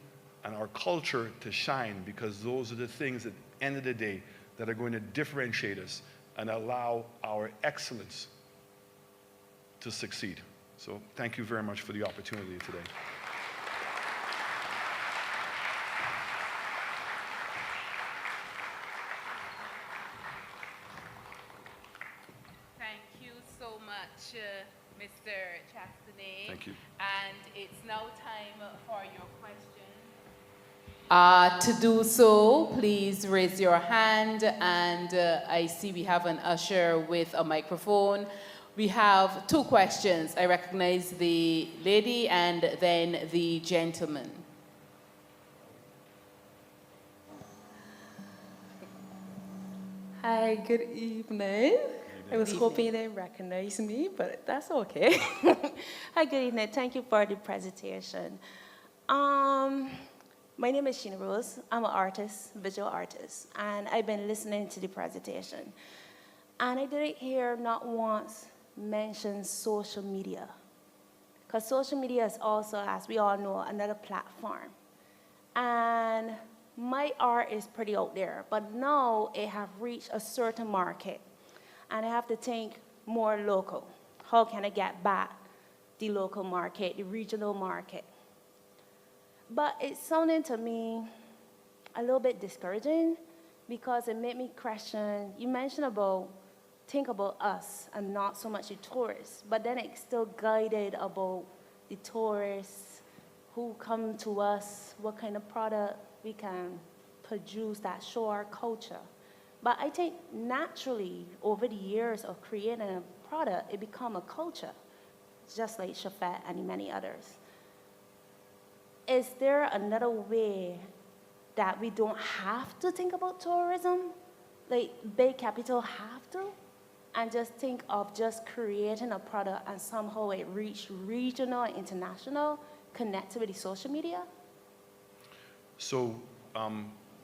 and our culture to shine, because those are the things at the end of the day that are going to differentiate us and allow our excellence to succeed. So thank you very much for the opportunity today. Thank you so much, Mr. Chastanet. Thank you. And it's now time for your questions. To do so, please raise your hand, and I see we have an usher with a microphone. We have 2 questions. I recognize the lady and then the gentleman. Hi, good evening. I was hoping they recognize me, but that's okay. Hi, good evening. Thank you for the presentation. My name is Sheena Rose. I'm an artist, visual artist, and I've been listening to the presentation. And I didn't hear not once mention social media, because social media is also, as we all know, another platform. And my art is pretty out there, but now it have reached a certain market, and I have to think more local. How can I get back the local market, the regional market? But it's sounding to me a little bit discouraging, because it made me question, you mentioned about, think about us and not so much the tourists, but then it's still guided about the tourists who come to us, what kind of product we can produce that show our culture. But I think naturally, over the years of creating a product, it become a culture, just like Chafet and many others. Is there another way that we don't have to think about tourism? Like big capital have to? And just think of just creating a product and somehow it reach regional and international, connected with the social media? So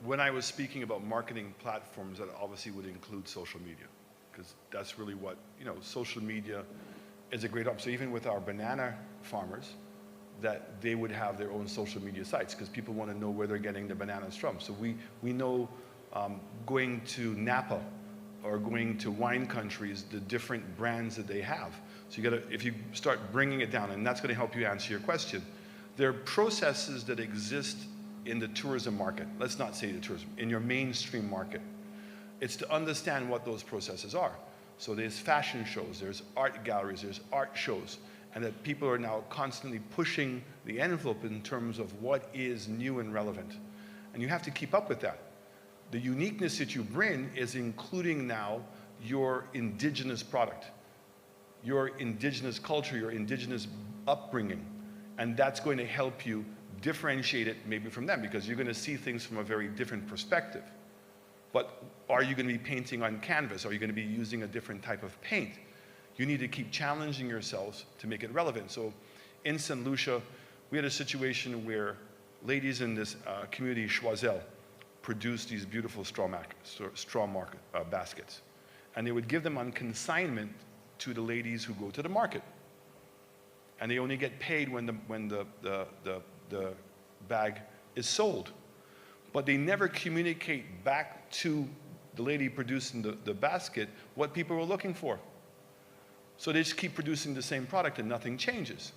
when I was speaking about marketing platforms, that obviously would include social media, because that's really what, social media is a great option. So even with our banana farmers, that they would have their own social media sites, because people want to know where they're getting the bananas from. So we know going to Napa or going to wine countries, the different brands that they have. So if you start bringing it down, and that's going to help you answer your question, there are processes that exist in the tourism market. Let's not say the tourism, in your mainstream market. It's to understand what those processes are. So there's fashion shows, there's art galleries, there's art shows, and that people are now constantly pushing the envelope in terms of what is new and relevant. And you have to keep up with that. The uniqueness that you bring is including now your indigenous product, your indigenous culture, your indigenous upbringing. And that's going to help you differentiate it maybe from them, because you're going to see things from a very different perspective. But are you going to be painting on canvas? Are you going to be using a different type of paint? You need to keep challenging yourselves to make it relevant. So in St. Lucia, we had a situation where ladies in this community, Choiseul, produced these beautiful straw baskets. And they would give them on consignment to the ladies who go to the market. And they only get paid when the bag is sold. But they never communicate back to the lady producing the basket what people were looking for. So they just keep producing the same product and nothing changes.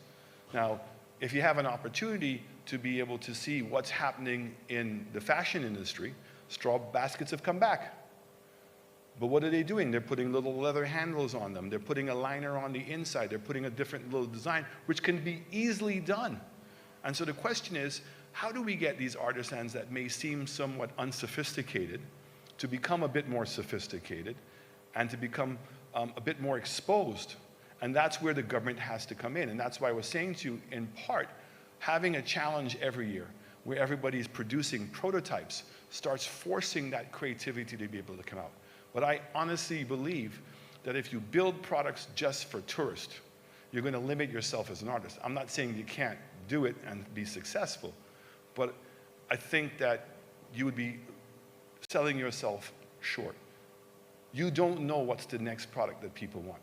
Now, if you have an opportunity to be able to see what's happening in the fashion industry, straw baskets have come back. But what are they doing? They're putting little leather handles on them. They're putting a liner on the inside. They're putting a different little design, which can be easily done. And so the question is, how do we get these artisans that may seem somewhat unsophisticated to become a bit more sophisticated and to become a bit more exposed? And that's where the government has to come in. And that's why I was saying to you, in part, having a challenge every year where everybody's producing prototypes starts forcing that creativity to be able to come out. But I honestly believe that if you build products just for tourists, you're going to limit yourself as an artist. I'm not saying you can't do it and be successful, but I think that you would be selling yourself short. You don't know what's the next product that people want.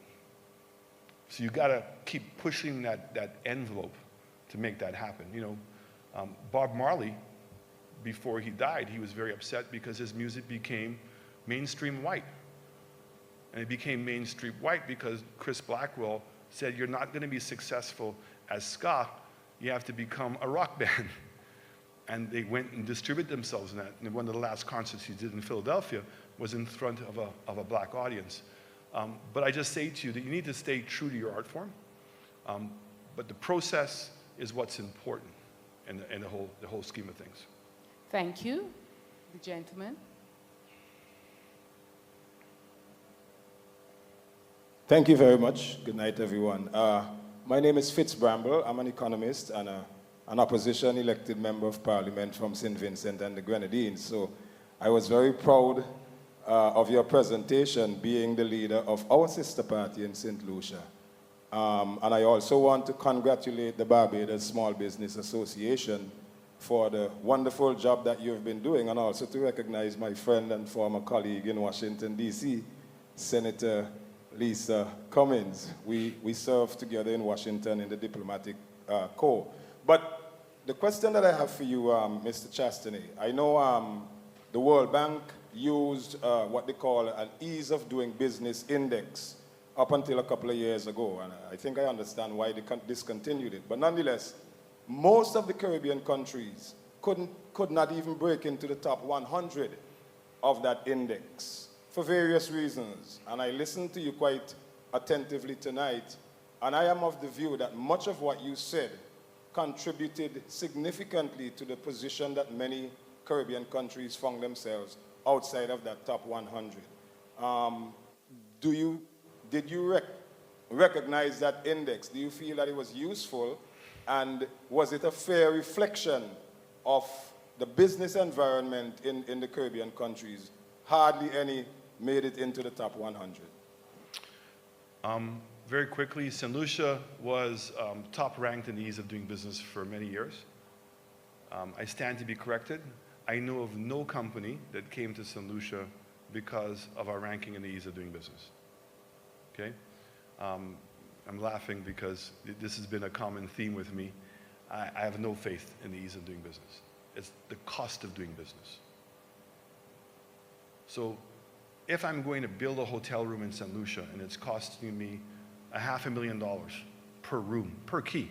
So you got to keep pushing that envelope to make that happen. Bob Marley, before he died, he was very upset because his music became mainstream white. And it became mainstream white because Chris Blackwell said, you're not going to be successful as ska, you have to become a rock band. And they went and distributed themselves in that. And one of the last concerts he did in Philadelphia was in front of a black audience. But I just say to you that you need to stay true to your art form. But the process is what's important in the whole scheme of things. Thank you. The gentleman. Thank you very much. Good night, everyone. My name is Fitz Bramble. I'm an economist and an opposition elected member of parliament from St. Vincent and the Grenadines. So I was very proud of your presentation, being the leader of our sister party in St. Lucia. And I also want to congratulate the Barbados Small Business Association for the wonderful job that you've been doing, and also to recognize my friend and former colleague in Washington, D.C., Senator Lisa Cummins. We served together in Washington in the diplomatic corps. But the question that I have for you, Mr. Chastanet, I know the World Bank used what they call an ease of doing business index up until a couple of years ago, and I think I understand why they discontinued it. But nonetheless, most of the Caribbean countries could not even break into the top 100 of that index for various reasons. And I listened to you quite attentively tonight, and I am of the view that much of what you said contributed significantly to the position that many Caribbean countries found themselves outside of that top 100. Did you recognize that index? Do you feel that it was useful? And was it a fair reflection of the business environment in the Caribbean countries? Hardly any made it into the top 100. Very quickly, St. Lucia was top ranked in the ease of doing business for many years. I stand to be corrected. I know of no company that came to St. Lucia because of our ranking in the ease of doing business. Okay? I'm laughing because this has been a common theme with me. I have no faith in the ease of doing business. It's the cost of doing business. So if I'm going to build a hotel room in St. Lucia and it's costing me $500,000 per room, per key,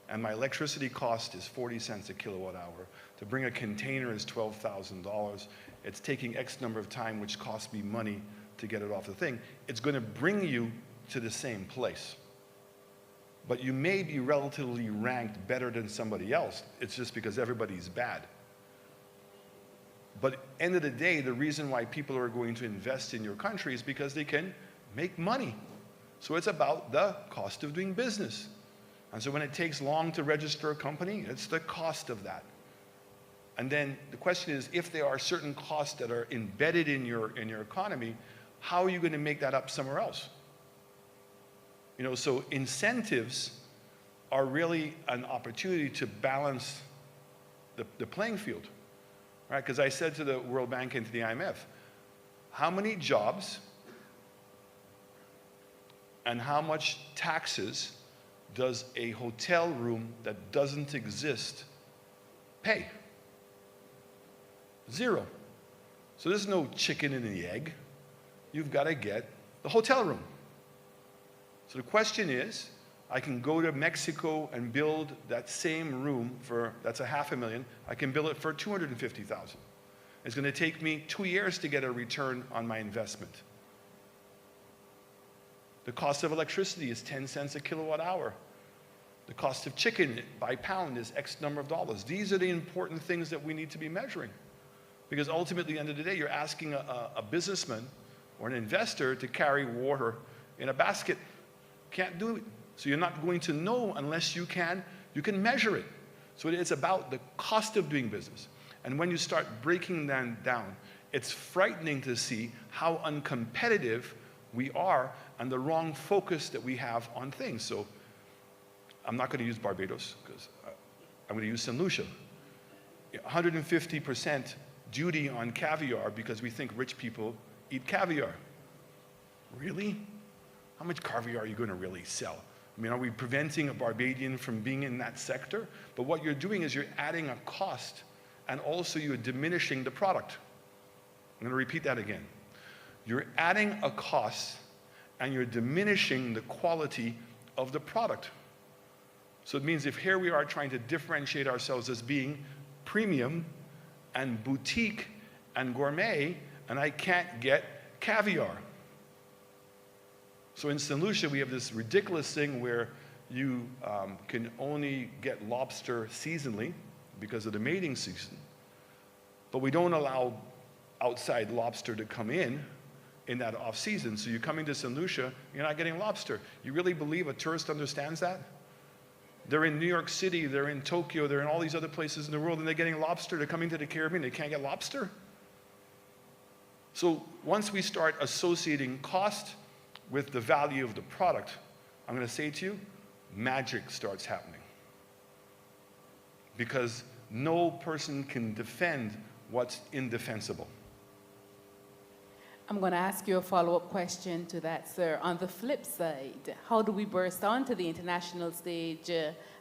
and my electricity cost is 40 cents a kilowatt hour, to bring a container is $12,000, it's taking X number of time, which costs me money to get it off the thing, it's going to bring you to the same place. But you may be relatively ranked better than somebody else. It's just because everybody's bad. But end of the day, the reason why people are going to invest in your country is because they can make money. So it's about the cost of doing business. And so when it takes long to register a company, it's the cost of that. And then the question is, if there are certain costs that are embedded in your economy, how are you going to make that up somewhere else? You know, so incentives are really an opportunity to balance the playing field, right? Because I said to the World Bank and to the IMF, how many jobs and how much taxes does a hotel room that doesn't exist pay? 0. So there's no chicken and the egg. You've got to get the hotel room. So the question is, I can go to Mexico and build that same room for, that's $500,000, I can build it for $250,000. It's going to take me 2 years to get a return on my investment. The cost of electricity is 10 cents a kilowatt hour. The cost of chicken by pound is X number of dollars. These are the important things that we need to be measuring. Because ultimately, at the end of the day, you're asking a businessman or an investor to carry water in a basket. Can't do it. So you're not going to know unless you can measure it. So it's about the cost of doing business. And when you start breaking that down, it's frightening to see how uncompetitive we are and the wrong focus that we have on things. So I'm not going to use Barbados because I'm going to use St. Lucia. 150% duty on caviar because we think rich people eat caviar. Really? How much caviar are you going to really sell? I mean, are we preventing a Barbadian from being in that sector? But what you're doing is you're adding a cost, and also you're diminishing the product. I'm going to repeat that again. You're adding a cost, and you're diminishing the quality of the product. So it means if here we are trying to differentiate ourselves as being premium and boutique and gourmet, and I can't get caviar. So in St. Lucia, we have this ridiculous thing where you can only get lobster seasonally because of the mating season, but we don't allow outside lobster to come in that off season. So you're coming to St. Lucia, you're not getting lobster. You really believe a tourist understands that? They're in New York City, they're in Tokyo, they're in all these other places in the world, and they're getting lobster. They're coming to the Caribbean, they can't get lobster. So once we start associating cost with the value of the product, I'm going to say to you, magic starts happening. Because no person can defend what's indefensible. I'm going to ask you a follow-up question to that, sir. On the flip side, how do we burst onto the international stage,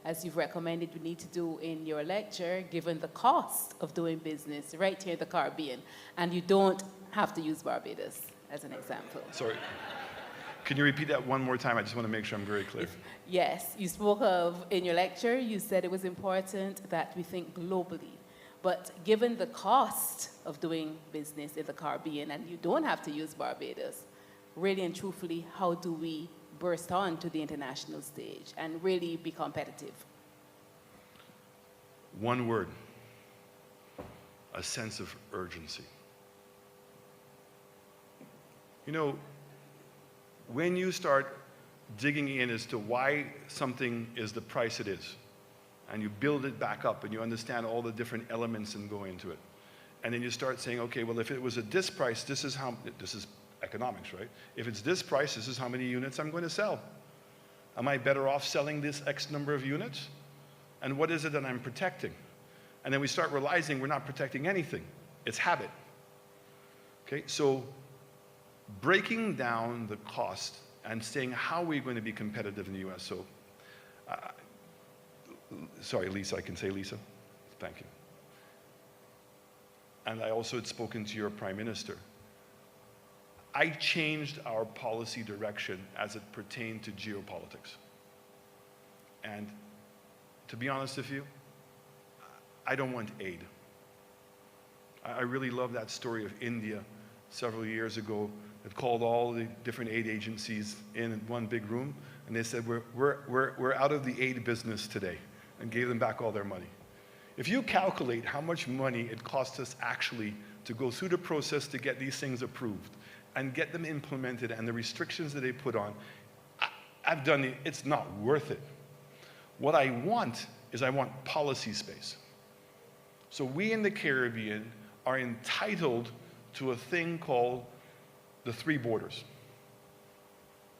as you've recommended we need to do in your lecture, given the cost of doing business right here in the Caribbean? And you don't have to use Barbados as an example. Sorry. Can you repeat that one more time? I just want to make sure I'm very clear. Yes, you spoke of, in your lecture, you said it was important that we think globally. But given the cost of doing business in the Caribbean, and you don't have to use Barbados, really and truthfully, how do we burst on to the international stage and really be competitive? One word: a sense of urgency. You know, when you start digging in as to why something is the price it is, and you build it back up and you understand all the different elements and go into it, and then you start saying, okay, well, if it was at this price, this is economics, right? If it's this price, this is how many units I'm going to sell. Am I better off selling this X number of units? And what is it that I'm protecting? And then we start realizing we're not protecting anything. It's habit. Okay, so breaking down the cost and saying how are we going to be competitive in the US. So, sorry, Lisa, I can say Lisa. Thank you. And I also had spoken to your Prime Minister. I changed our policy direction as it pertained to geopolitics. And to be honest with you, I don't want aid. I really love that story of India several years ago that called all the different aid agencies in one big room, and they said, we're out of the aid business today, and gave them back all their money. If you calculate how much money it costs us actually to go through the process to get these things approved and get them implemented and the restrictions that they put on, I've done it, it's not worth it. What I want is I want policy space. So we in the Caribbean are entitled to a thing called the three borders.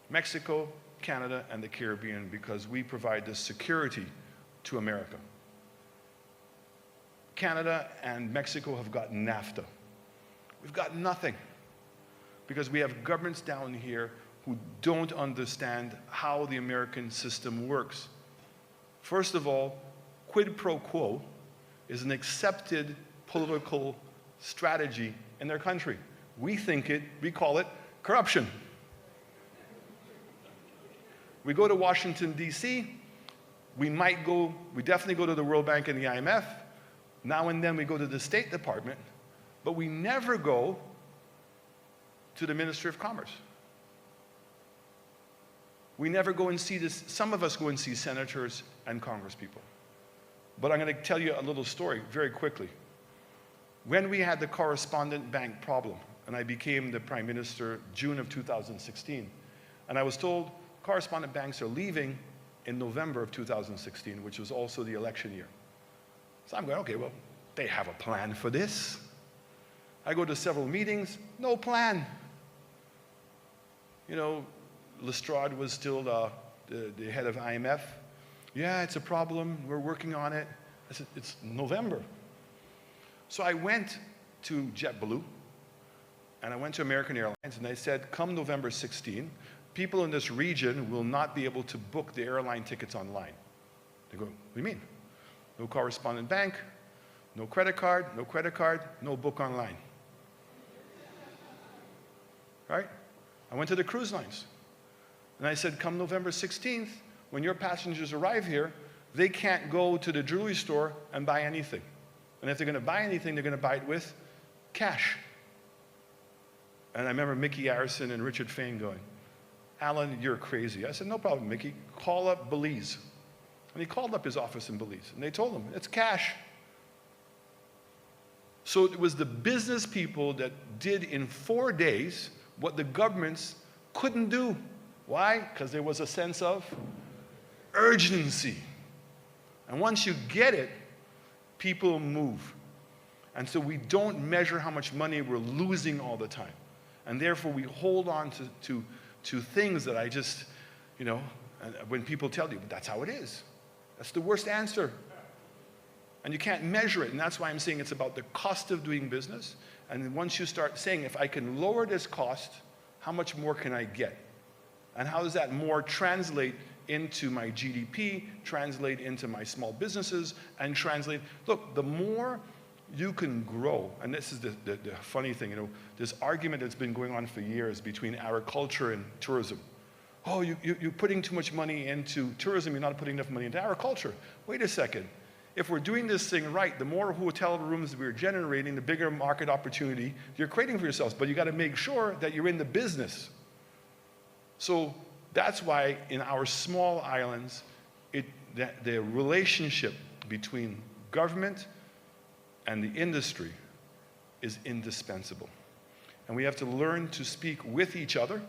Mexico, Canada, and the Caribbean, because we provide the security to America. Canada and Mexico have got NAFTA. We've got nothing because we have governments down here who don't understand how the American system works. First of all, quid pro quo is an accepted political strategy in their country. We call it corruption. We go to Washington, D.C., we definitely go to the World Bank and the IMF. Now and then we go to the State Department, but we never go to the Ministry of Commerce. We never go and see this. Some of us go and see senators and congresspeople. But I'm going to tell you a little story very quickly. When we had the correspondent bank problem, and I became the Prime Minister June of 2016, and I was told correspondent banks are leaving in November of 2016, which was also the election year. So I'm going, okay, well, they have a plan for this. I go to several meetings, no plan. You know, Lestrade was still the head of IMF. Yeah, it's a problem, we're working on it. I said, it's November. So I went to JetBlue, and I went to American Airlines, and they said, come November 16, people in this region will not be able to book the airline tickets online. They go, what do you mean? No correspondent bank, no credit card, no book online. Right? I went to the cruise lines, and I said, come November 16th, when your passengers arrive here, they can't go to the jewelry store and buy anything. And if they're going to buy anything, they're going to buy it with cash. And I remember Mickey Harrison and Richard Fain going, Alan, you're crazy. I said, no problem, Mickey. Call up Belize. And he called up his office in Belize, and they told him, it's cash. So it was the business people that did in 4 days what the governments couldn't do. Why? Because there was a sense of urgency. And once you get it, people move. And so we don't measure how much money we're losing all the time. And therefore we hold on to things that I just, you know, when people tell you, that's how it is. That's the worst answer. And you can't measure it. And that's why I'm saying it's about the cost of doing business. And then once you start saying, if I can lower this cost, how much more can I get? And how does that more translate into my GDP, translate into my small businesses, and translate, look, the more you can grow, and this is the funny thing, you know, this argument that's been going on for years between agriculture and tourism. Oh, you're putting too much money into tourism, you're not putting enough money into agriculture. Wait a second. If we're doing this thing right, the more hotel rooms we're generating, the bigger market opportunity you're creating for yourselves. But you got to make sure that you're in the business. So that's why in our small islands, the relationship between government and the industry is indispensable. And we have to learn to speak with each other,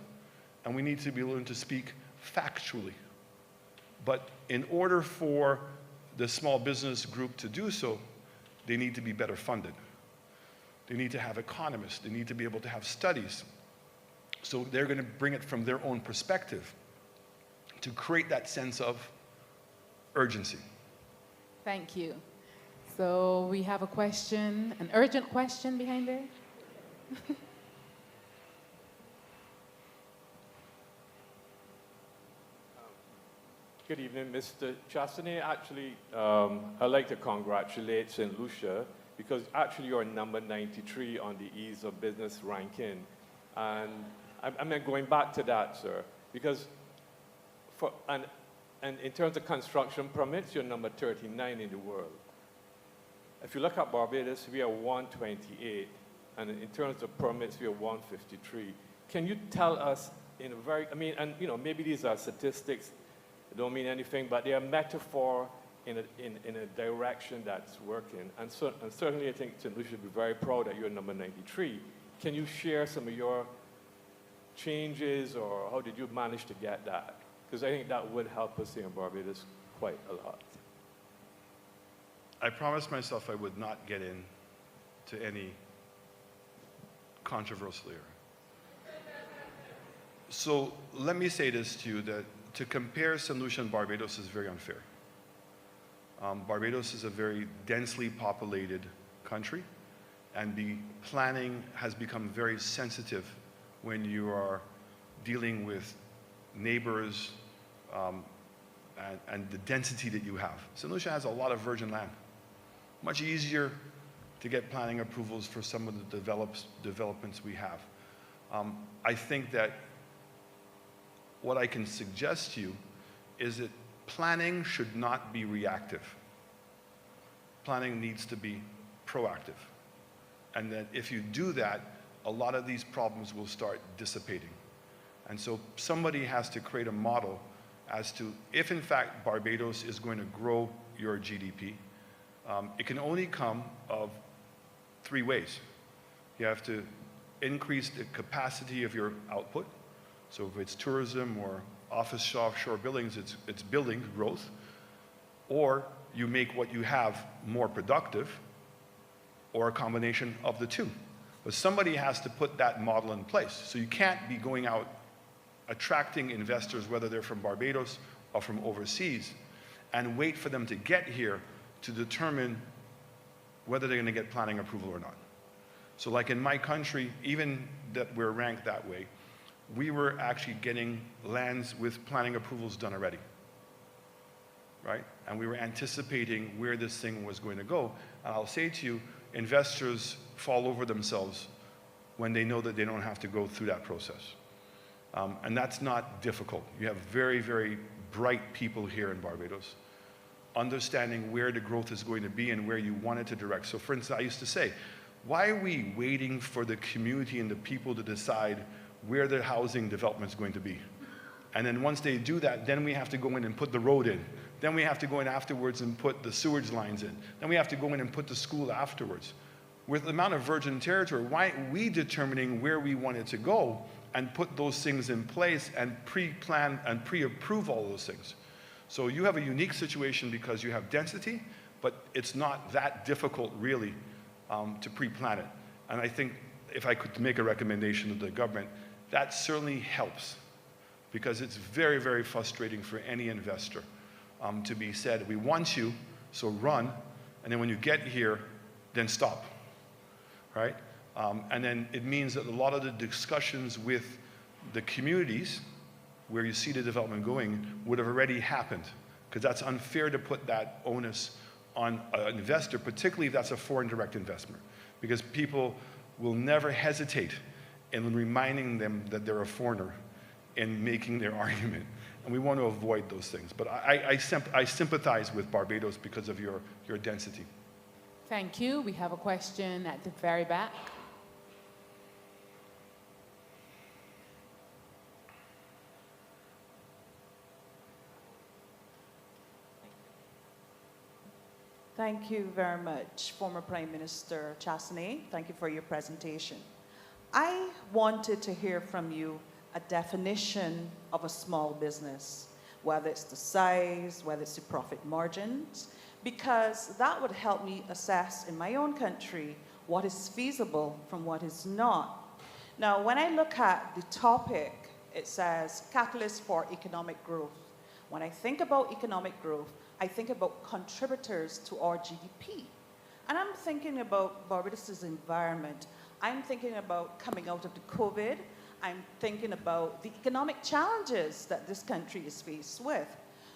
and we need to be learning to speak factually. But in order for the small business group to do so, they need to be better funded. They need to have economists. They need to be able to have studies. So they're going to bring it from their own perspective to create that sense of urgency. Thank you. So we have a question, an urgent question behind there. Good evening, Mr. Chastanet. Actually, I'd like to congratulate St. Lucia because actually you're number 93 on the Ease of Business ranking. And I mean, going back to that, sir, because and in terms of construction permits, you're number 39 in the world. If you look at Barbados, we are 128, and in terms of permits, we are 153. Can you tell us in a very, I mean, and you know, maybe these are statistics, they don't mean anything, but they are metaphor in a direction that's working. And certainly I think St. Lucia should be very proud that you're number 93. Can you share some of your changes, or how did you manage to get that? Because I think that would help us here in Barbados quite a lot. I promised myself I would not get into any controversial area. So let me say this to you, that to compare St. Lucia and Barbados is very unfair. Barbados is a very densely populated country, and the planning has become very sensitive when you are dealing with neighbors and the density that you have. St. Lucia has a lot of virgin land. Much easier to get planning approvals for some of the developments we have. I think that what I can suggest to you is that planning should not be reactive. Planning needs to be proactive. And that if you do that, a lot of these problems will start dissipating. And so somebody has to create a model as to if in fact Barbados is going to grow your GDP. It can only come of three ways. You have to increase the capacity of your output. So if it's tourism or office offshore buildings, it's building growth. Or you make what you have more productive, or a combination of the two. But somebody has to put that model in place. So you can't be going out attracting investors, whether they're from Barbados or from overseas, and wait for them to get here to determine whether they're going to get planning approval or not. So like in my country, even that we're ranked that way, we were actually getting lands with planning approvals done already, right? And we were anticipating where this thing was going to go. And I'll say to you, investors fall over themselves when they know that they don't have to go through that process. And that's not difficult. You have very, very bright people here in Barbados, understanding where the growth is going to be and where you want it to direct. So for instance, I used to say, why are we waiting for the community and the people to decide where the housing development is going to be? And then once they do that, then we have to go in and put the road in. Then we have to go in afterwards and put the sewage lines in. Then we have to go in and put the school afterwards. With the amount of virgin territory, why aren't we determining where we want it to go and put those things in place and pre-plan and pre-approve all those things? So you have a unique situation because you have density, but it's not that difficult really to pre-plan it. And I think if I could make a recommendation to the government, that certainly helps, because it's very, very frustrating for any investor to be said, we want you, so run, and then when you get here, then stop, right? And then it means that a lot of the discussions with the communities where you see the development going would have already happened, because that's unfair to put that onus on an investor, particularly if that's a foreign direct investment, because people will never hesitate in reminding them that they're a foreigner and making their argument. And we want to avoid those things. But I sympathize with Barbados because of your density. Thank you. We have a question at the very back. Thank you very much, former Prime Minister Chastanet. Thank you for your presentation. I wanted to hear from you a definition of a small business, whether it's the size, whether it's the profit margins, because that would help me assess in my own country what is feasible from what is not. Now, when I look at the topic, it says catalyst for economic growth. When I think about economic growth, I think about contributors to our GDP. And I'm thinking about Barbados' environment. I'm thinking about coming out of the COVID. I'm thinking about the economic challenges that this country is faced with.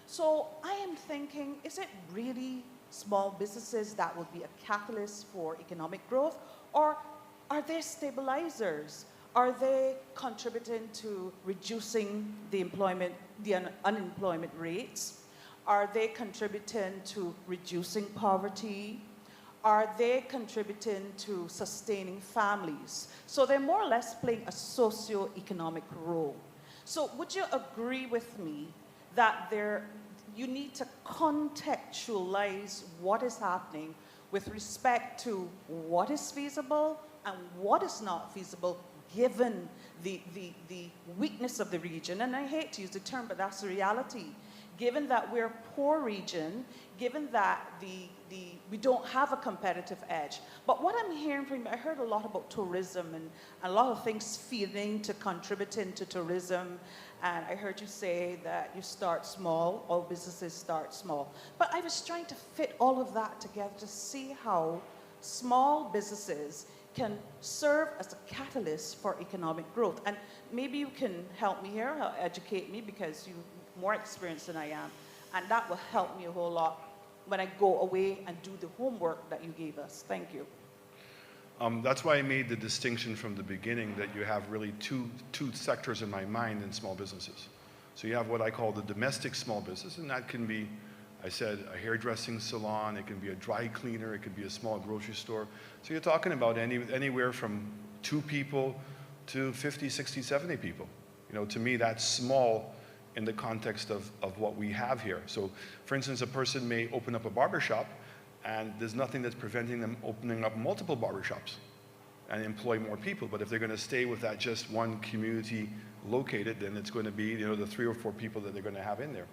So I am thinking, is it really small businesses that would be a catalyst for economic growth? Or are they stabilizers? Are they contributing to reducing the unemployment rates? Are they contributing to reducing poverty? Are they contributing to sustaining families? So they're more or less playing a socio-economic role. So would you agree with me that you need to contextualize what is happening with respect to what is feasible and what is not feasible given the weakness of the region? And I hate to use the term, but that's the reality. Given that we're a poor region, given that we don't have a competitive edge. But what I'm hearing from you, I heard a lot about tourism and a lot of things feeding to contributing to tourism. And I heard you say that you start small, all businesses start small. But I was trying to fit all of that together to see how small businesses can serve as a catalyst for economic growth. And maybe you can help me here, educate me, because you're more experienced than I am. And that will help me a whole lot when I go away and do the homework that you gave us. Thank you. That's why I made the distinction from the beginning that you have really two sectors in my mind in small businesses. So you have what I call the domestic small business, and that can be, I said, a hairdressing salon, it can be a dry cleaner, it could be a small grocery store. So you're talking about anywhere from 2 people to 50, 60, 70 people. You know, to me, that's small in the context of what we have here. So, for instance, a person may open up a barbershop, and there's nothing that's preventing them opening up multiple barbershops and employ more people. But if they're going to stay with that just one community located, then it's going to be, you know, the 3 or 4 people that they're going to have in there.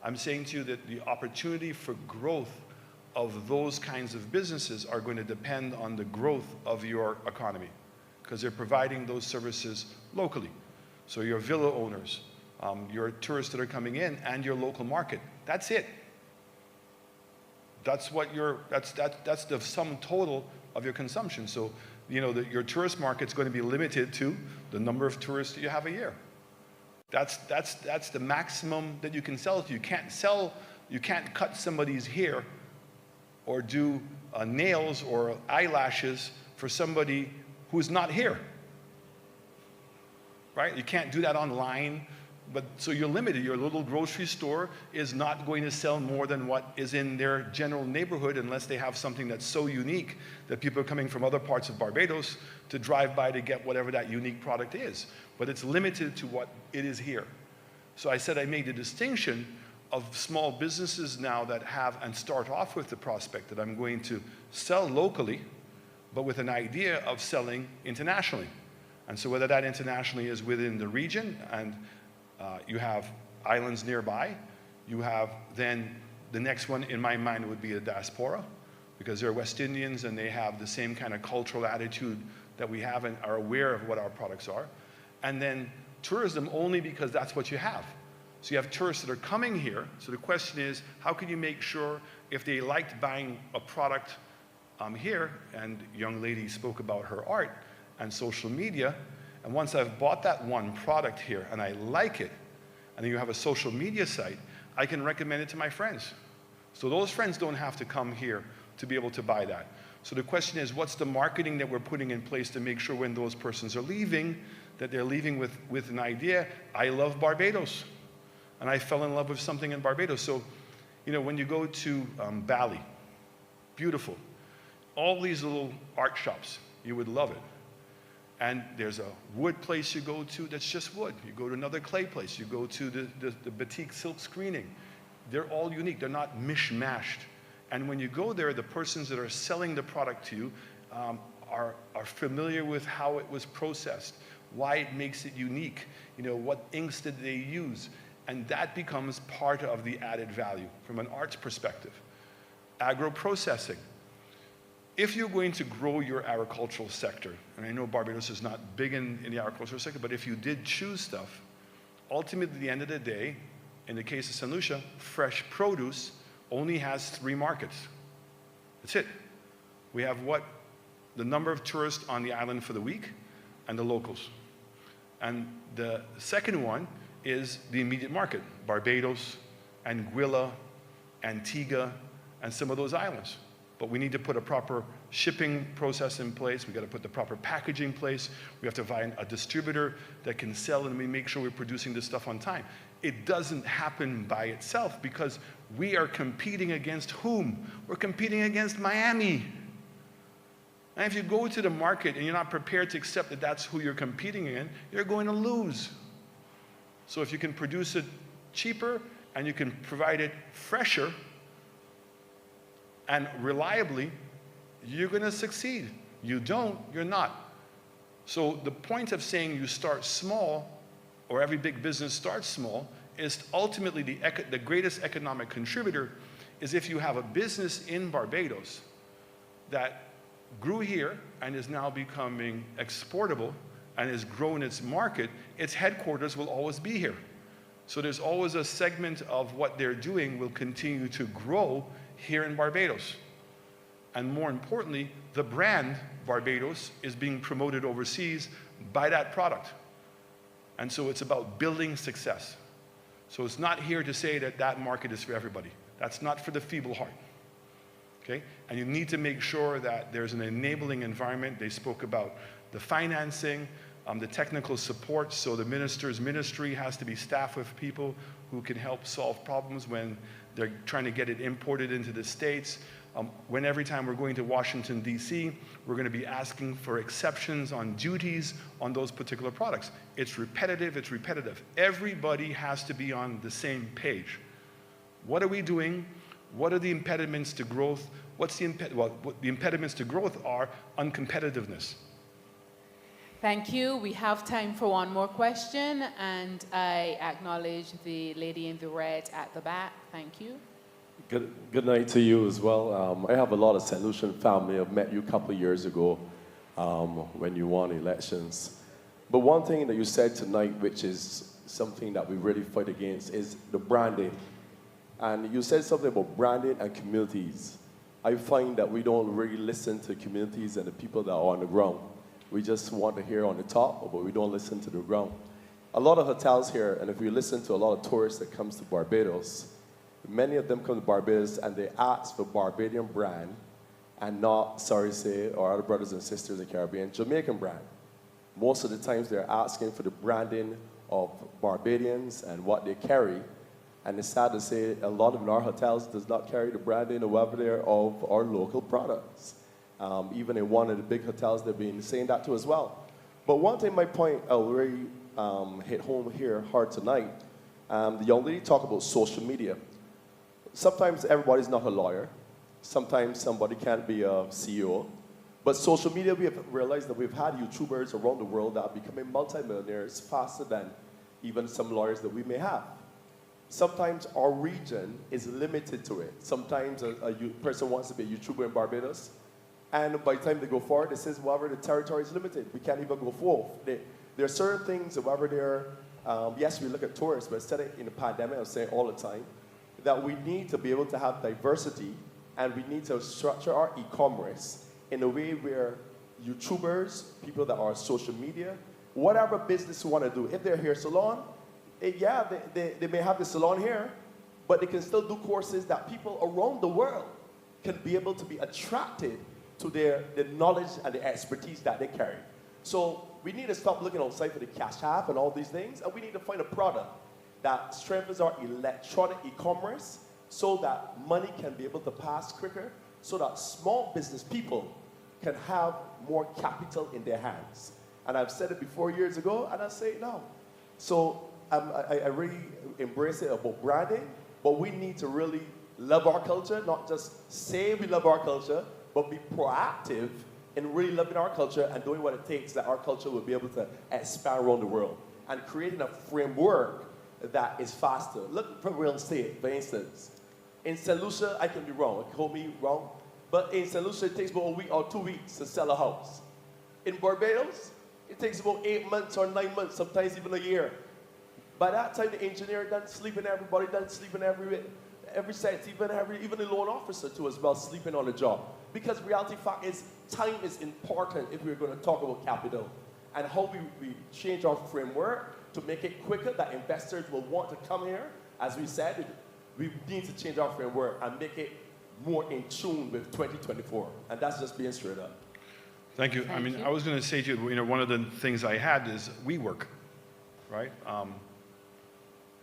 I'm saying to you that the opportunity for growth of those kinds of businesses are going to depend on the growth of your economy, because they're providing those services locally. So your villa owners, your tourists that are coming in, and your local market. That's it. That's what that's the sum total of your consumption. So, you know, your tourist market's going to be limited to the number of tourists that you have a year. That's the maximum that you can sell to. You can't cut somebody's hair or do nails or eyelashes for somebody who's not here. Right? You can't do that online. But so you're limited. Your little grocery store is not going to sell more than what is in their general neighborhood unless they have something that's so unique that people are coming from other parts of Barbados to drive by to get whatever that unique product is. But it's limited to what it is here. So I said I made a distinction of small businesses now that have and start off with the prospect that I'm going to sell locally, but with an idea of selling internationally. And so whether that internationally is within the region, and you have islands nearby. You have then the next one in my mind would be a diaspora, because they're West Indians and they have the same kind of cultural attitude that we have and are aware of what our products are. And then tourism only because that's what you have. So you have tourists that are coming here. So the question is, how can you make sure if they liked buying a product here, and young lady spoke about her art and social media, and once I've bought that one product here and I like it, and then you have a social media site, I can recommend it to my friends. So those friends don't have to come here to be able to buy that. So the question is, what's the marketing that we're putting in place to make sure when those persons are leaving, that they're leaving with an idea, I love Barbados, and I fell in love with something in Barbados. So, you know, when you go to Bali, beautiful, all these little art shops, you would love it. And there's a wood place you go to that's just wood. You go to another clay place. You go to the batik silk screening. They're all unique. They're not mishmashed. And when you go there, the persons that are selling the product to you are familiar with how it was processed, why it makes it unique, you know, what inks did they use. And that becomes part of the added value from an arts perspective. Agro-processing. If you're going to grow your agricultural sector, and I know Barbados is not big in the agricultural sector, but if you did choose stuff, ultimately at the end of the day, in the case of St. Lucia, fresh produce only has 3 markets. That's it. We have what? The number of tourists on the island for the week and the locals. And the second one is the immediate market, Barbados, Anguilla, Antigua, and some of those islands. But we need to put a proper shipping process in place. We've got to put the proper packaging in place. We have to find a distributor that can sell, and we make sure we're producing this stuff on time. It doesn't happen by itself because we are competing against whom? We're competing against Miami. And if you go to the market and you're not prepared to accept that that's who you're competing in, you're going to lose. So if you can produce it cheaper and you can provide it fresher and reliably, you're going to succeed. You don't, you're not. So the point of saying you start small, or every big business starts small, is ultimately the greatest economic contributor is if you have a business in Barbados that grew here and is now becoming exportable and has grown its market, its headquarters will always be here. So there's always a segment of what they're doing will continue to grow here in Barbados. And more importantly, the brand Barbados is being promoted overseas by that product. And so it's about building success. So it's not here to say that that market is for everybody. That's not for the feeble heart. Okay? And you need to make sure that there's an enabling environment. They spoke about the financing, the technical support. So the minister's ministry has to be staffed with people who can help solve problems when they're trying to get it imported into the States. Every time we're going to Washington, D.C., we're going to be asking for exceptions on duties on those particular products. It's repetitive, it's repetitive. Everybody has to be on the same page. What are we doing? What are the impediments to growth? What the impediments to growth are uncompetitiveness. Thank you. We have time for one more question, and I acknowledge the lady in the red at the back. Thank you. Good night to you as well. I have a lot of St. Lucian family. I've met you a couple of years ago when you won elections. But one thing that you said tonight, which is something that we really fight against, is the branding. And you said something about branding and communities. I find that we don't really listen to communities and the people that are on the ground. We just want to hear on the top, but we don't listen to the ground. A lot of hotels here, and if you listen to a lot of tourists that comes to Barbados, many of them come to Barbados and they ask for Barbadian brand and not, or other brothers and sisters in the Caribbean, Jamaican brand. Most of the times they're asking for the branding of Barbadians and what they carry. And it's sad to say a lot of our hotels does not carry the branding or whatever there of our local products. Even in one of the big hotels, they've been saying that too as well. But one thing my point I'll really hit home here hard tonight, the young lady talked about social media. Sometimes everybody's not a lawyer. Sometimes somebody can't be a CEO. But social media, we have realized that we've had YouTubers around the world that are becoming multimillionaires faster than even some lawyers that we may have. Sometimes our region is limited to it. Sometimes a person wants to be a YouTuber in Barbados, and by the time they go forward, it says, whatever, the territory is limited. We can't even go forward. There are certain things, whatever there, yes, we look at tourists, but instead of in the pandemic, I was saying all the time, that we need to be able to have diversity, and we need to structure our e-commerce in a way where YouTubers, people that are on social media, whatever business you want to do, if they're hair salon, they may have the salon here, but they can still do courses that people around the world can be able to be attracted to the knowledge and the expertise that they carry. So we need to stop looking outside for the cash app and all these things, and we need to find a product that strengthens our electronic e-commerce so that money can be able to pass quicker, so that small business people can have more capital in their hands. And I've said it before years ago, and I say it now. So I really embrace it about branding, but we need to really love our culture, not just say we love our culture, but be proactive in really loving our culture and doing what it takes that our culture will be able to expand around the world, and creating a framework that is faster. Look for real estate, for instance. In St. Lucia, I can be wrong, call me wrong, but in St. Lucia, it takes about a week or 2 weeks to sell a house. In Barbados, it takes about 8 months or 9 months, sometimes even a year. By that time, the engineer done sleeping, everybody done sleeping every sense, even the loan officer too as well, sleeping on the job. Because reality fact is, time is important if we're going to talk about capital. And how we change our framework to make it quicker that investors will want to come here. As we said, we need to change our framework and make it more in tune with 2024. And that's just being straight up. Thank you. Thank you. I was going to say to you, one of the things I had is WeWork, right?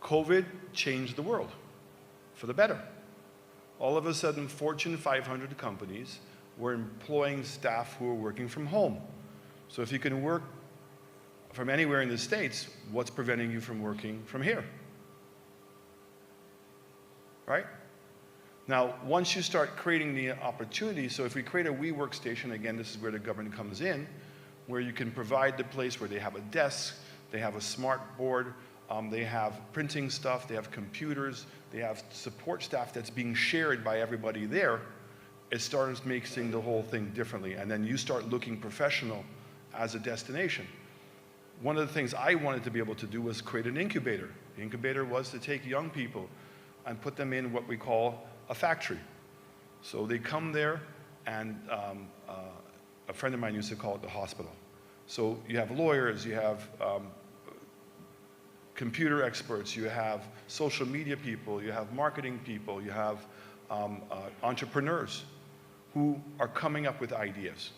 COVID changed the world for the better. All of a sudden, Fortune 500 companies were employing staff who were working from home. So if you can work from anywhere in the States, what's preventing you from working from here? Right? Now, once you start creating the opportunity, so if we create a WeWork station, again, this is where the government comes in, where you can provide the place where they have a desk, they have a smart board, they have printing stuff, they have computers, they have support staff that's being shared by everybody there, it starts making the whole thing differently. And then you start looking professional as a destination. One of the things I wanted to be able to do was create an incubator. The incubator was to take young people and put them in what we call a factory. So they come there, and a friend of mine used to call it the hospital. So you have lawyers, you have computer experts, you have social media people, you have marketing people, you have entrepreneurs who are coming up with ideas.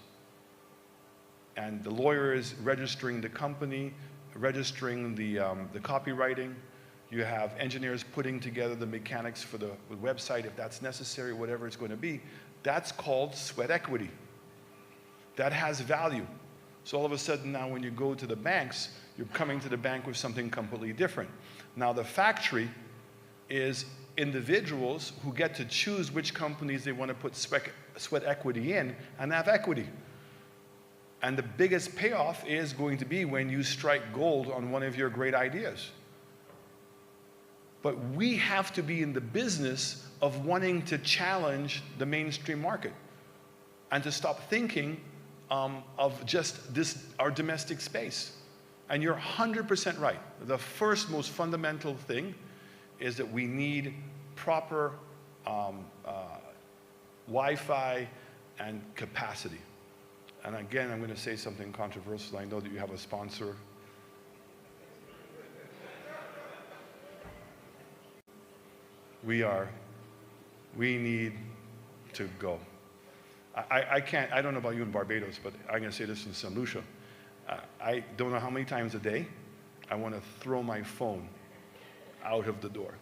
And the lawyer is registering the company, registering the copywriting. You have engineers putting together the mechanics for the website, if that's necessary, whatever it's going to be. That's called sweat equity. That has value. So all of a sudden now when you go to the banks, you're coming to the bank with something completely different. Now the factory is individuals who get to choose which companies they want to put sweat equity in and have equity. And the biggest payoff is going to be when you strike gold on one of your great ideas. But we have to be in the business of wanting to challenge the mainstream market and to stop thinking of just this, our domestic space. And you're 100% right. The first most fundamental thing is that we need proper Wi-Fi and capacity. And again, I'm going to say something controversial. I know that you have a sponsor. We need to go. I can't, I don't know about you in Barbados, but I'm going to say this in St. Lucia. I don't know how many times a day I want to throw my phone out of the door.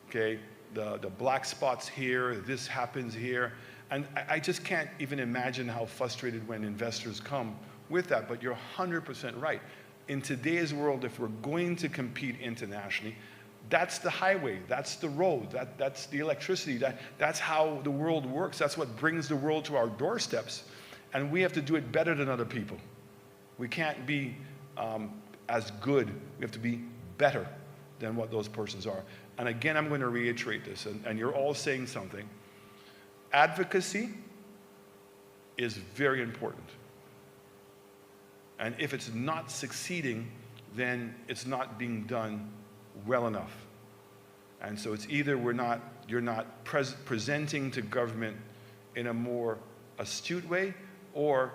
Okay? The black spots here, this happens here. And I just can't even imagine how frustrated when investors come with that, but you're 100% right. In today's world, if we're going to compete internationally, that's the highway, that's the road, that's the electricity, that's how the world works, that's what brings the world to our doorsteps. And we have to do it better than other people. We can't be as good, we have to be better than what those persons are. And again, I'm going to reiterate this, and you're all saying something. Advocacy is very important. And if it's not succeeding, then it's not being done well enough. And so it's either you're not presenting to government in a more astute way, or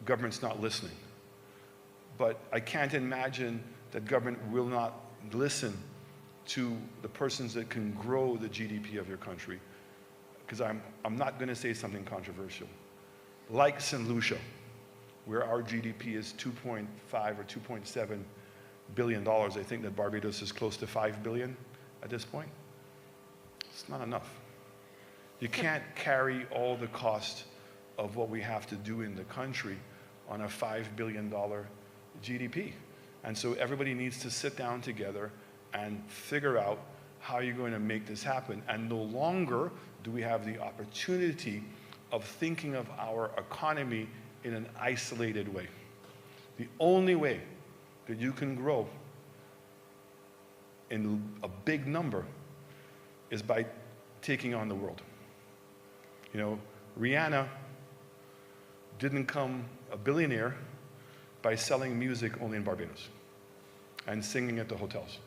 government's not listening. But I can't imagine that government will not listen to the persons that can grow the GDP of your country. Because I'm not going to say something controversial. Like St. Lucia, where our GDP is 2.5 or 2.7 billion dollars. I think that Barbados is close to 5 billion at this point. It's not enough. You can't carry all the cost of what we have to do in the country on a $5 billion GDP. And so everybody needs to sit down together and figure out how you're going to make this happen. And no longer do we have the opportunity of thinking of our economy in an isolated way. The only way that you can grow in a big number is by taking on the world. You know, Rihanna didn't become a billionaire by selling music only in Barbados and singing at the hotels.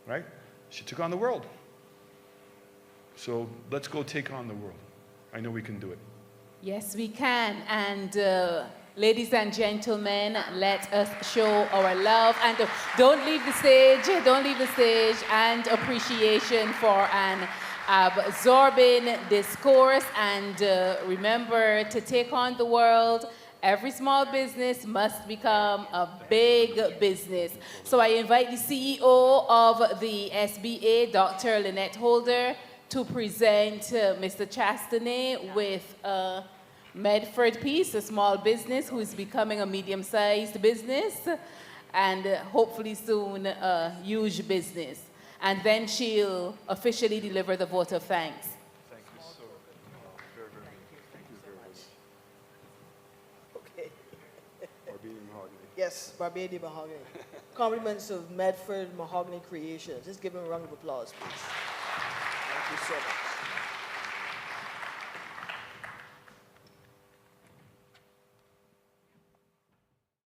Right? she took on the world. So let's go take on the world. I know we can do it. Yes, we can. And ladies and gentlemen, let us show our love. And don't leave the stage, and appreciation for an absorbing discourse. And remember to take on the world. Every small business must become a big business. So I invite the CEO of the SBA, Dr. Lynette Holder, to present Mr. Chastanet with a Medford piece, a small business who is becoming a medium-sized business, and hopefully soon a huge business. And then she'll officially deliver the vote of thanks. Thank you so very, very much. Thank you very much. Okay. Barbadian Mahogany. Yes, Barbadian Mahogany. Compliments of Medford Mahogany Creations. Just give him a round of applause, please. Thank you so much.